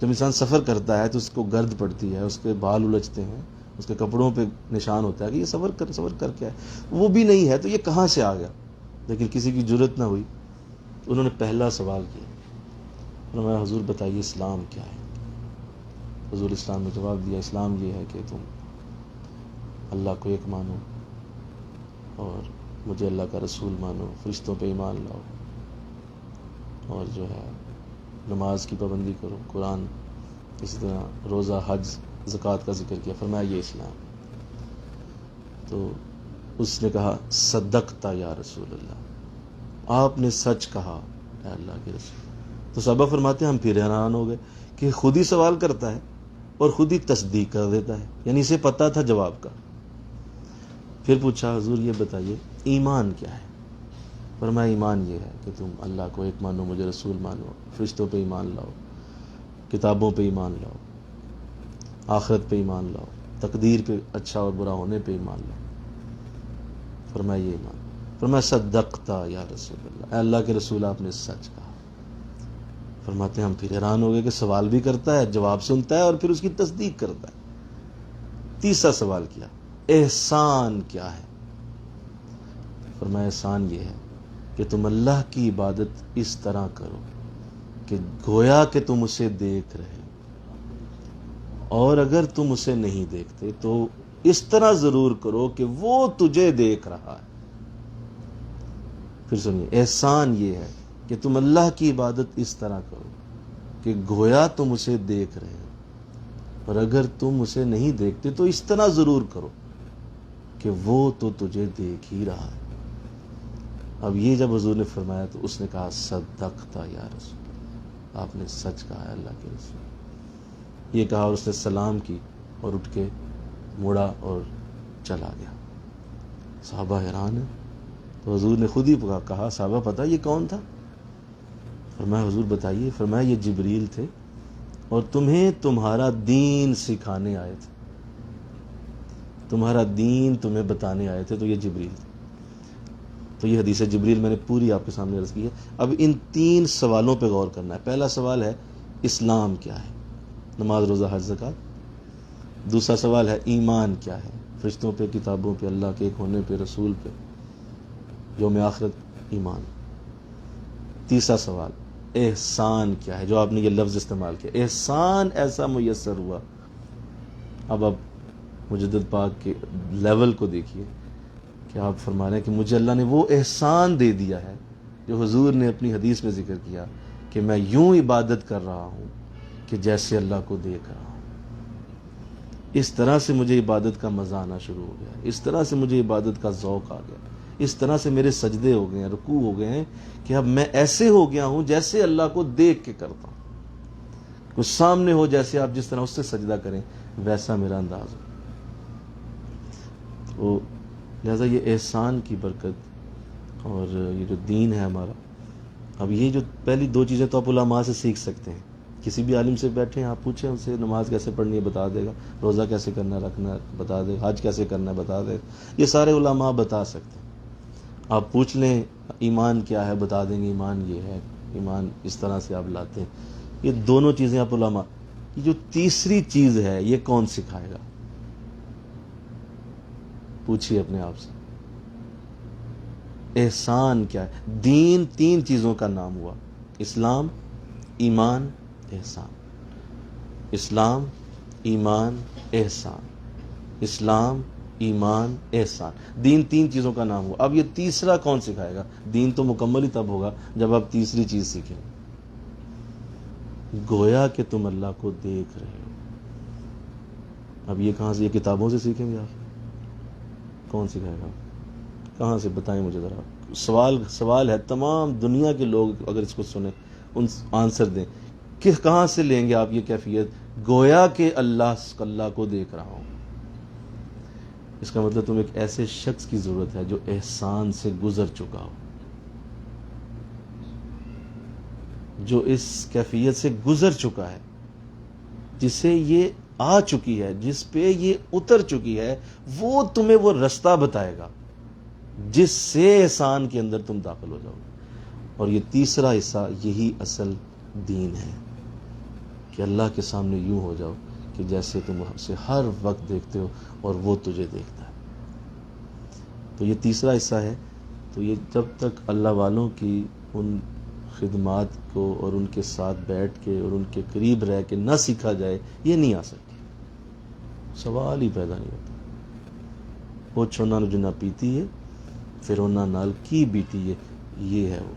جب انسان سفر کرتا ہے تو اس کو گرد پڑتی ہے, اس کے بال الجھتے ہیں, اس کے کپڑوں پہ نشان ہوتا ہے کہ یہ سفر کر کے آیا. وہ بھی نہیں ہے تو یہ کہاں سے آ گیا. لیکن کسی کی جرت نہ ہوئی, انہوں نے پہلا سوال کیا, فرمایا حضور بتائیے اسلام کیا ہے. حضور اسلام نے جواب دیا, اسلام یہ ہے کہ تم اللہ کو ایک مانو, اور مجھے اللہ کا رسول مانو, فرشتوں پہ ایمان لاؤ, اور جو ہے نماز کی پابندی کرو, قرآن, اسی طرح روزہ, حج, زکوٰۃ کا ذکر کیا. فرمایا یہ اسلام. تو اس نے کہا صدقتا یا رسول اللہ, آپ نے سچ کہا اے اللہ کے رسول. تو صحابہ فرماتے ہیں ہم پھر حیران ہو گئے کہ خود ہی سوال کرتا ہے اور خود ہی تصدیق کر دیتا ہے, یعنی اسے پتہ تھا جواب کا. پھر پوچھا حضور یہ بتائیے ایمان کیا ہے. فرمایا ایمان یہ ہے کہ تم اللہ کو ایک مانو, مجھے رسول مانو, فرشتوں پہ ایمان لاؤ, کتابوں پہ ایمان لاؤ, آخرت پہ ایمان لاؤ, تقدیر پہ, اچھا اور برا ہونے پہ ایمان لاؤ. فرمایا یہ ایمان. فرمایا صدقتا یا رسول اللہ, اے اللہ کے رسول آپ نے سچ کہا. فرماتے ہیں ہم پھر حیران ہو گئے کہ سوال بھی کرتا ہے, جواب سنتا ہے, اور پھر اس کی تصدیق کرتا ہے. تیسرا سوال کیا, احسان کیا ہے. فرمایا احسان یہ ہے کہ تم اللہ کی عبادت اس طرح کرو کہ گویا کہ تم اسے دیکھ رہے, اور اگر تم اسے نہیں دیکھتے تو اس طرح ضرور کرو کہ وہ تجھے دیکھ رہا ہے. پھر سنیے, احسان یہ ہے کہ تم اللہ کی عبادت اس طرح کرو کہ گویا تم اسے دیکھ رہے ہو, اور اگر تم اسے نہیں دیکھتے تو اس طرح ضرور کرو کہ وہ تو تجھے دیکھ ہی رہا ہے. اب یہ جب حضور نے فرمایا تو اس نے کہا صدقتا یا رسول, آپ نے سچ کہا ہے اللہ کے رسول، یہ کہا اور اس نے سلام کی اور اٹھ کے مڑا اور چلا گیا۔ صحابہ حیران ہیں، تو حضور نے خود ہی کہا صحابہ پتہ یہ کون تھا؟ فرمایا حضور بتائیے۔ فرمایا یہ جبریل تھے اور تمہیں تمہارا دین سکھانے آئے تھے، تمہارا دین تمہیں بتانے آئے تھے، تو یہ جبریل تھے۔ تو یہ حدیث جبریل میں نے پوری آپ کے سامنے عرض کی ہے۔ اب ان 3 سوالوں پہ غور کرنا ہے۔ پہلا سوال ہے اسلام کیا ہے، نماز روزہ حج زکوٰۃ۔ دوسرا سوال ہے ایمان کیا ہے، فرشتوں پہ، کتابوں پہ، اللہ کے ایک ہونے پہ، رسول پہ، یوم آخرت، ایمان۔ تیسرا سوال احسان کیا ہے، جو آپ نے یہ لفظ استعمال کیا، احسان ایسا میسر ہوا۔ اب مجدد پاک کے لیول کو دیکھیے کہ آپ فرما رہے ہیں کہ مجھے اللہ نے وہ احسان دے دیا ہے جو حضور نے اپنی حدیث میں ذکر کیا کہ میں یوں عبادت کر رہا ہوں کہ جیسے اللہ کو دیکھ رہا ہوں۔ اس طرح سے مجھے عبادت کا مزہ آنا شروع ہو گیا، اس طرح سے مجھے عبادت کا ذوق آ گیا، اس طرح سے میرے سجدے ہو گئے ہیں، رکوع ہو گئے ہیں کہ اب میں ایسے ہو گیا ہوں جیسے اللہ کو دیکھ کے کرتا ہوں۔ کچھ سامنے ہو، جیسے آپ جس طرح اس سے سجدہ کریں ویسا میرا انداز ہو۔ تو لہذا یہ احسان کی برکت اور یہ جو دین ہے ہمارا، اب یہ جو پہلی 2 چیزیں تو آپ علماء سے سیکھ سکتے ہیں۔ کسی بھی عالم سے بیٹھیں، آپ پوچھیں ان سے نماز کیسے پڑھنی ہے بتا دے گا، روزہ کیسے کرنا رکھنا ہے بتا دے گا، حج کیسے کرنا ہے بتا دے گا، یہ سارے علماء بتا سکتے ہیں۔ آپ پوچھ لیں ایمان کیا ہے بتا دیں گے، ایمان یہ ہے، ایمان اس طرح سے آپ لاتے ہیں۔ یہ دونوں چیزیں آپ علماء، یہ جو تیسری چیز ہے یہ کون سکھائے گا؟ پوچھیے اپنے آپ سے، احسان کیا ہے؟ دین 3 چیزوں کا نام ہوا، اسلام، ایمان، احسان۔ اسلام، ایمان، احسان، اسلام، ایمان، احسان، دین 3 چیزوں کا نام ہوا۔ اب یہ تیسرا کون سکھائے گا؟ دین تو مکمل ہی تب ہوگا جب آپ تیسری چیز سیکھیں، گویا کہ تم اللہ کو دیکھ رہے ہو۔ اب یہ کہاں سے، یہ کتابوں سے سیکھیں گے آپ؟ کون سکھائے گا؟ کہاں سے بتائیں مجھے ذرا۔ سوال ہے، تمام دنیا کے لوگ اگر اس کو سنیں، ان آنسر دیں کہ کہاں سے لیں گے آپ یہ کیفیت، گویا کہ اللہ کو دیکھ رہا ہوں۔ اس کا مطلب تم ایک ایسے شخص کی ضرورت ہے جو احسان سے گزر چکا ہو، جو اس کیفیت سے گزر چکا ہے، جسے یہ آ چکی ہے، جس پہ یہ اتر چکی ہے، وہ تمہیں وہ رستہ بتائے گا جس سے احسان کے اندر تم داخل ہو جاؤ گے۔ اور یہ تیسرا حصہ، یہی اصل دین ہے کہ اللہ کے سامنے یوں ہو جاؤ کہ جیسے تم اسے ہر وقت دیکھتے ہو اور وہ تجھے دیکھتا ہے۔ تو یہ تیسرا حصہ ہے۔ تو یہ جب تک اللہ والوں کی ان خدمات کو اور ان کے ساتھ بیٹھ کے اور ان کے قریب رہ کے نہ سیکھا جائے، یہ نہیں آ سکتی، سوال ہی پیدا نہیں ہوتا۔ پوچھو نہ جنا پیتی ہے پھر انہاں نال کی بیتی ہے، یہ ہے وہ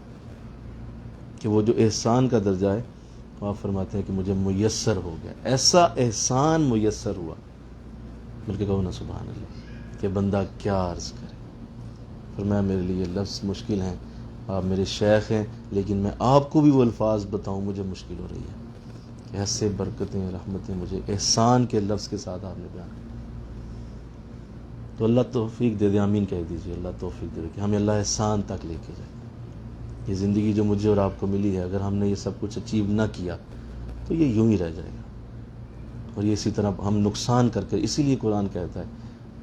کہ وہ جو احسان کا درجہ ہے، آپ فرماتے ہیں کہ مجھے میسر ہو گیا، ایسا احسان میسر ہوا، مل کے کہو نا سبحان اللہ، کہ بندہ کیا عرض کرے۔ فرمایا میرے لیے لفظ مشکل ہیں، آپ میرے شیخ ہیں، لیکن میں آپ کو بھی وہ الفاظ بتاؤں مجھے مشکل ہو رہی ہے۔ ایسے برکتیں، رحمتیں مجھے احسان کے لفظ کے ساتھ آپ نے بیان کی۔ تو اللہ توفیق دے دے، آمین کہہ دیجیے، اللہ توفیق دے دے کہ ہمیں اللہ احسان تک لے کے جائے۔ یہ زندگی جو مجھے اور آپ کو ملی ہے، اگر ہم نے یہ سب کچھ اچیو نہ کیا تو یہ یوں ہی رہ جائے گا، اور یہ اسی طرح ہم نقصان کر کے، اسی لیے قرآن کہتا ہے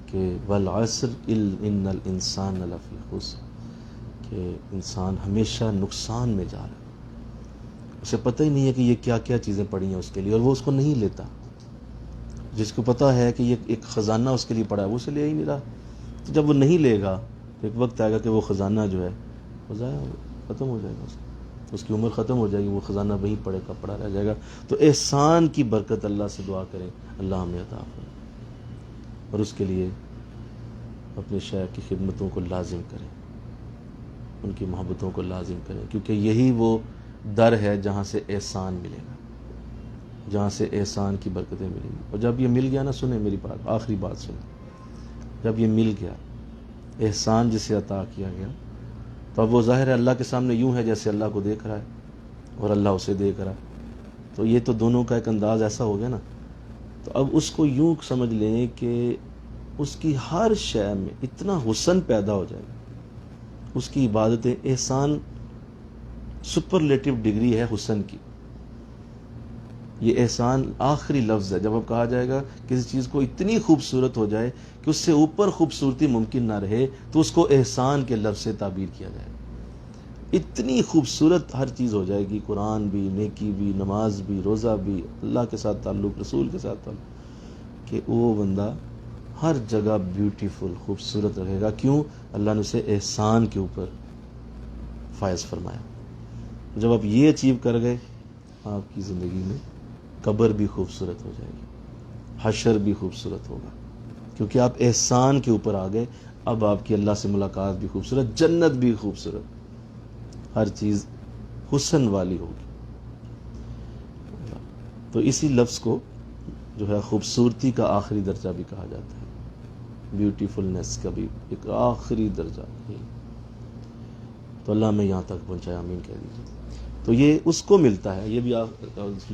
کہ والعصر ان الانسان لفی خسر، کہ انسان ہمیشہ نقصان میں جا رہا ہے، اسے پتہ ہی نہیں ہے کہ یہ کیا کیا چیزیں پڑی ہیں اس کے لیے، اور وہ اس کو نہیں لیتا۔ جس کو پتہ ہے کہ یہ ایک خزانہ اس کے لیے پڑا ہے، وہ اسے لے ہی نہیں رہا۔ تو جب وہ نہیں لے گا تو ایک وقت آئے گا کہ وہ خزانہ جو ہے وہ ضائع ختم ہو جائے گا، اس کی عمر ختم ہو جائے گی، وہ خزانہ وہیں پڑے کا پڑا رہ جائے گا۔ تو احسان کی برکت اللہ سے دعا کریں، اللہ ہمیں عطا فرمائے، اور اس کے لیے اپنے شیخ کی خدمتوں کو لازم کریں، ان کی محبتوں کو لازم کریں، کیونکہ یہی وہ در ہے جہاں سے احسان ملے گا، جہاں سے احسان کی برکتیں ملیں گی۔ اور جب یہ مل گیا نا، سنیں میری بات، آخری بات سنیں، جب یہ مل گیا احسان جسے عطا کیا گیا، تو اب وہ ظاہر ہے اللہ کے سامنے یوں ہے جیسے اللہ کو دیکھ رہا ہے، اور اللہ اسے دیکھ رہا ہے. تو یہ تو دونوں کا ایک انداز ایسا ہو گیا نا. تو اب اس کو یوں سمجھ لیں کہ اس کی ہر شے میں اتنا حسن پیدا ہو جائے گا. اس کی عبادت احسان سپرلیٹو ڈگری ہے حسن کی. یہ احسان آخری لفظ ہے. جب اب کہا جائے گا کسی چیز کو اتنی خوبصورت ہو جائے کہ اس سے اوپر خوبصورتی ممکن نہ رہے تو اس کو احسان کے لفظ سے تعبیر کیا جائے گا. اتنی خوبصورت ہر چیز ہو جائے گی، قرآن بھی، نیکی بھی، نماز بھی، روزہ بھی، اللہ کے ساتھ تعلق، رسول کے ساتھ تعلق، کہ وہ بندہ ہر جگہ بیوٹیفل خوبصورت رہے گا. کیوں؟ اللہ نے اسے احسان کے اوپر فائز فرمایا. جب آپ یہ اچیو کر گئے، آپ کی زندگی میں قبر بھی خوبصورت ہو جائے گی، حشر بھی خوبصورت ہوگا، کیونکہ آپ احسان کے اوپر آ گئے. اب آپ کی اللہ سے ملاقات بھی خوبصورت، جنت بھی خوبصورت، ہر چیز حسن والی ہوگی. تو اسی لفظ کو جو ہے خوبصورتی کا آخری درجہ بھی کہا جاتا ہے، بیوٹیفلنس کا بھی ایک آخری درجہ. تو اللہ میں یہاں تک پہنچایا، آمین کہہ دیجیے. تو یہ اس کو ملتا ہے، یہ بھی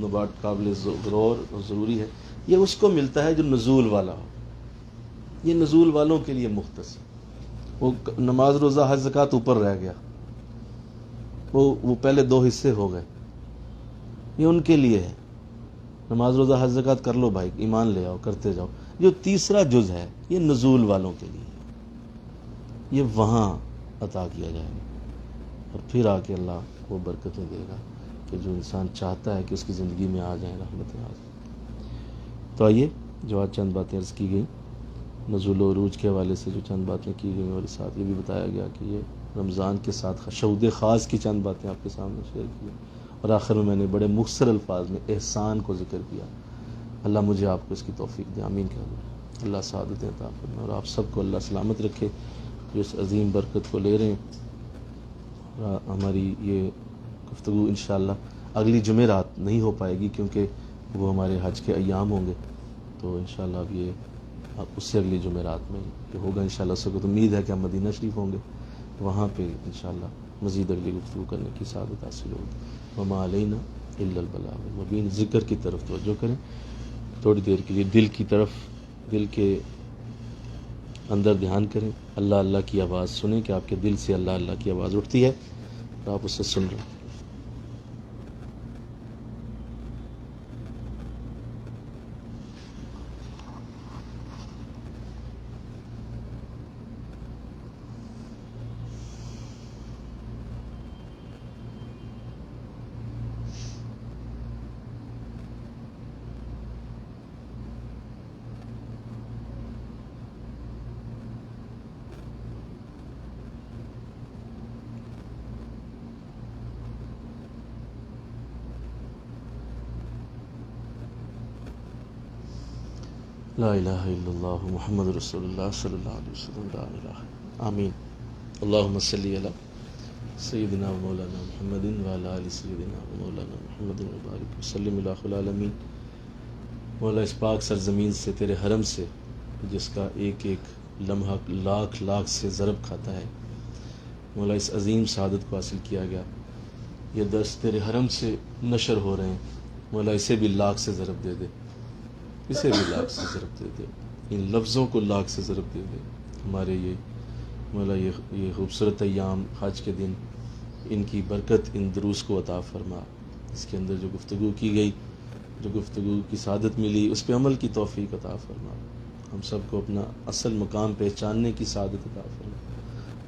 بات قابل غور اور ضروری ہے، یہ اس کو ملتا ہے جو نزول والا ہو. یہ نزول والوں کے لیے مختص ہے. وہ نماز روزہ حج زکوٰۃ اوپر رہ گیا، وہ پہلے دو حصے ہو گئے، یہ ان کے لیے ہے. نماز روزہ حج زکوٰۃ کر لو بھائی، ایمان لے آؤ، کرتے جاؤ. جو تیسرا جز ہے یہ نزول والوں کے لیے ہے، یہ وہاں عطا کیا جائے گا. اور پھر آ کے اللہ وہ برکتیں دے گا کہ جو انسان چاہتا ہے کہ اس کی زندگی میں آ جائیں، رحمتیں آ جائیں. تو آئیے جو آج چند باتیں عرض کی گئیں نزول و عروج کے حوالے سے، جو چند باتیں کی گئیں، اور ساتھ یہ بھی بتایا گیا کہ یہ رمضان کے ساتھ شہود خاص کی چند باتیں آپ کے سامنے شیئر کی. اور آخر میں نے بڑے مختصر الفاظ میں احسان کو ذکر کیا. اللہ مجھے آپ کو اس کی توفیق دے، آمین کہہ دیں. اللہ سعادت عطا فرمائے اور آپ سب کو اللہ سلامت رکھے جو اس عظیم برکت کو لے رہے ہیں. ہماری یہ گفتگو انشاءاللہ اگلی جمعرات نہیں ہو پائے گی کیونکہ وہ ہمارے حج کے ایام ہوں گے. تو انشاءاللہ اب یہ اس سے اگلی جمعرات میں یہ ہوگا انشاءاللہ. اس وقت امید ہے کہ ہم مدینہ شریف ہوں گے، وہاں پہ انشاءاللہ مزید اگلی گفتگو کرنے کی سعادت حاصل ہوگی. وما علینا الا البلاغ المبین. ذکر کی طرف توجہ کریں تھوڑی دیر کے لیے، دل کی طرف، دل کے اندر دھیان کریں. اللہ اللہ کی آواز سنیں کہ آپ کے دل سے اللہ اللہ کی آواز اٹھتی ہے اور آپ اسے سن رہے ہیں. لا الہ الا اللہ محمد رسول اللہ صلی اللہ علیہ وسلم. لا الہ آمین. اللہم صلی علی سیدنا و مولانا محمد وعلی آل سیدنا و مولانا محمد وبارک وسلم الہ العالمین. مولا اس پاک سرزمین سے، تیرے حرم سے، جس کا ایک ایک لمحہ لاکھ لاکھ سے ضرب کھاتا ہے، مولا اس عظیم سعادت کو حاصل کیا گیا. یہ درس تیرے حرم سے نشر ہو رہے ہیں، مولا اسے بھی لاکھ سے ضرب دے دے، اسے بھی لاکھ سے ضرب دے دے، ان لفظوں کو لاکھ سے ضرب دے دے. ہمارے یہ مولا یہ خوبصورت ایام حج کے دن، ان کی برکت ان دروس کو عطا فرما. اس کے اندر جو گفتگو کی گئی، جو گفتگو کی سعادت ملی، اس پہ عمل کی توفیق عطا فرما. ہم سب کو اپنا اصل مقام پہچاننے کی سعادت عطا فرما.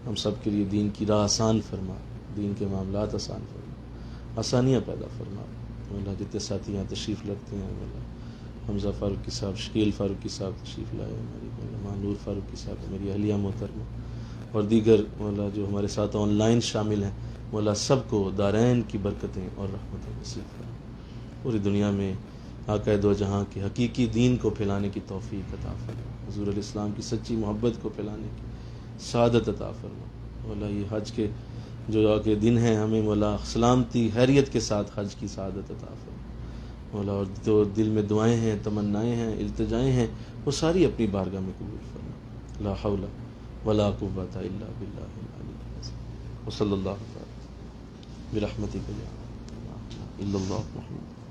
ہم سب کے لیے دین کی راہ آسان فرما، دین کے معاملات آسان فرما، آسانیاں پیدا فرما. مولا جتنے ساتھی یہاں تشریف رکھتے ہیں، مولا حمزہ فاروقی صاحب، شکیل فاروقی صاحب تشریف لائے، ہماری مولانا نور فاروقی صاحب، میری اہلیہ محترمہ، اور دیگر مولا جو ہمارے ساتھ آن لائن شامل ہیں، مولا سب کو دارین کی برکتیں اور رحمتیں نصیب فرما. پوری دنیا میں آقا دو جہاں کے حقیقی دین کو پھیلانے کی توفیق عطا فرما. حضور علیہ السلام کی سچی محبت کو پھیلانے کی سعادت عطا فرما. مولا یہ حج کے جو آگے دن ہیں، ہمیں مولا سلامتی خیریت کے ساتھ حج کی سعادت عطا فرما. مولا اور جو دل میں دعائیں ہیں، تمنائیں ہیں، التجائیں ہیں، وہ ساری اپنی بارگاہ میں قبول فرما. لا حول ولا قوة الا باللہ العلی العظیم. وصلی اللہ تعالی برحمتک یا الا اللہ محمد.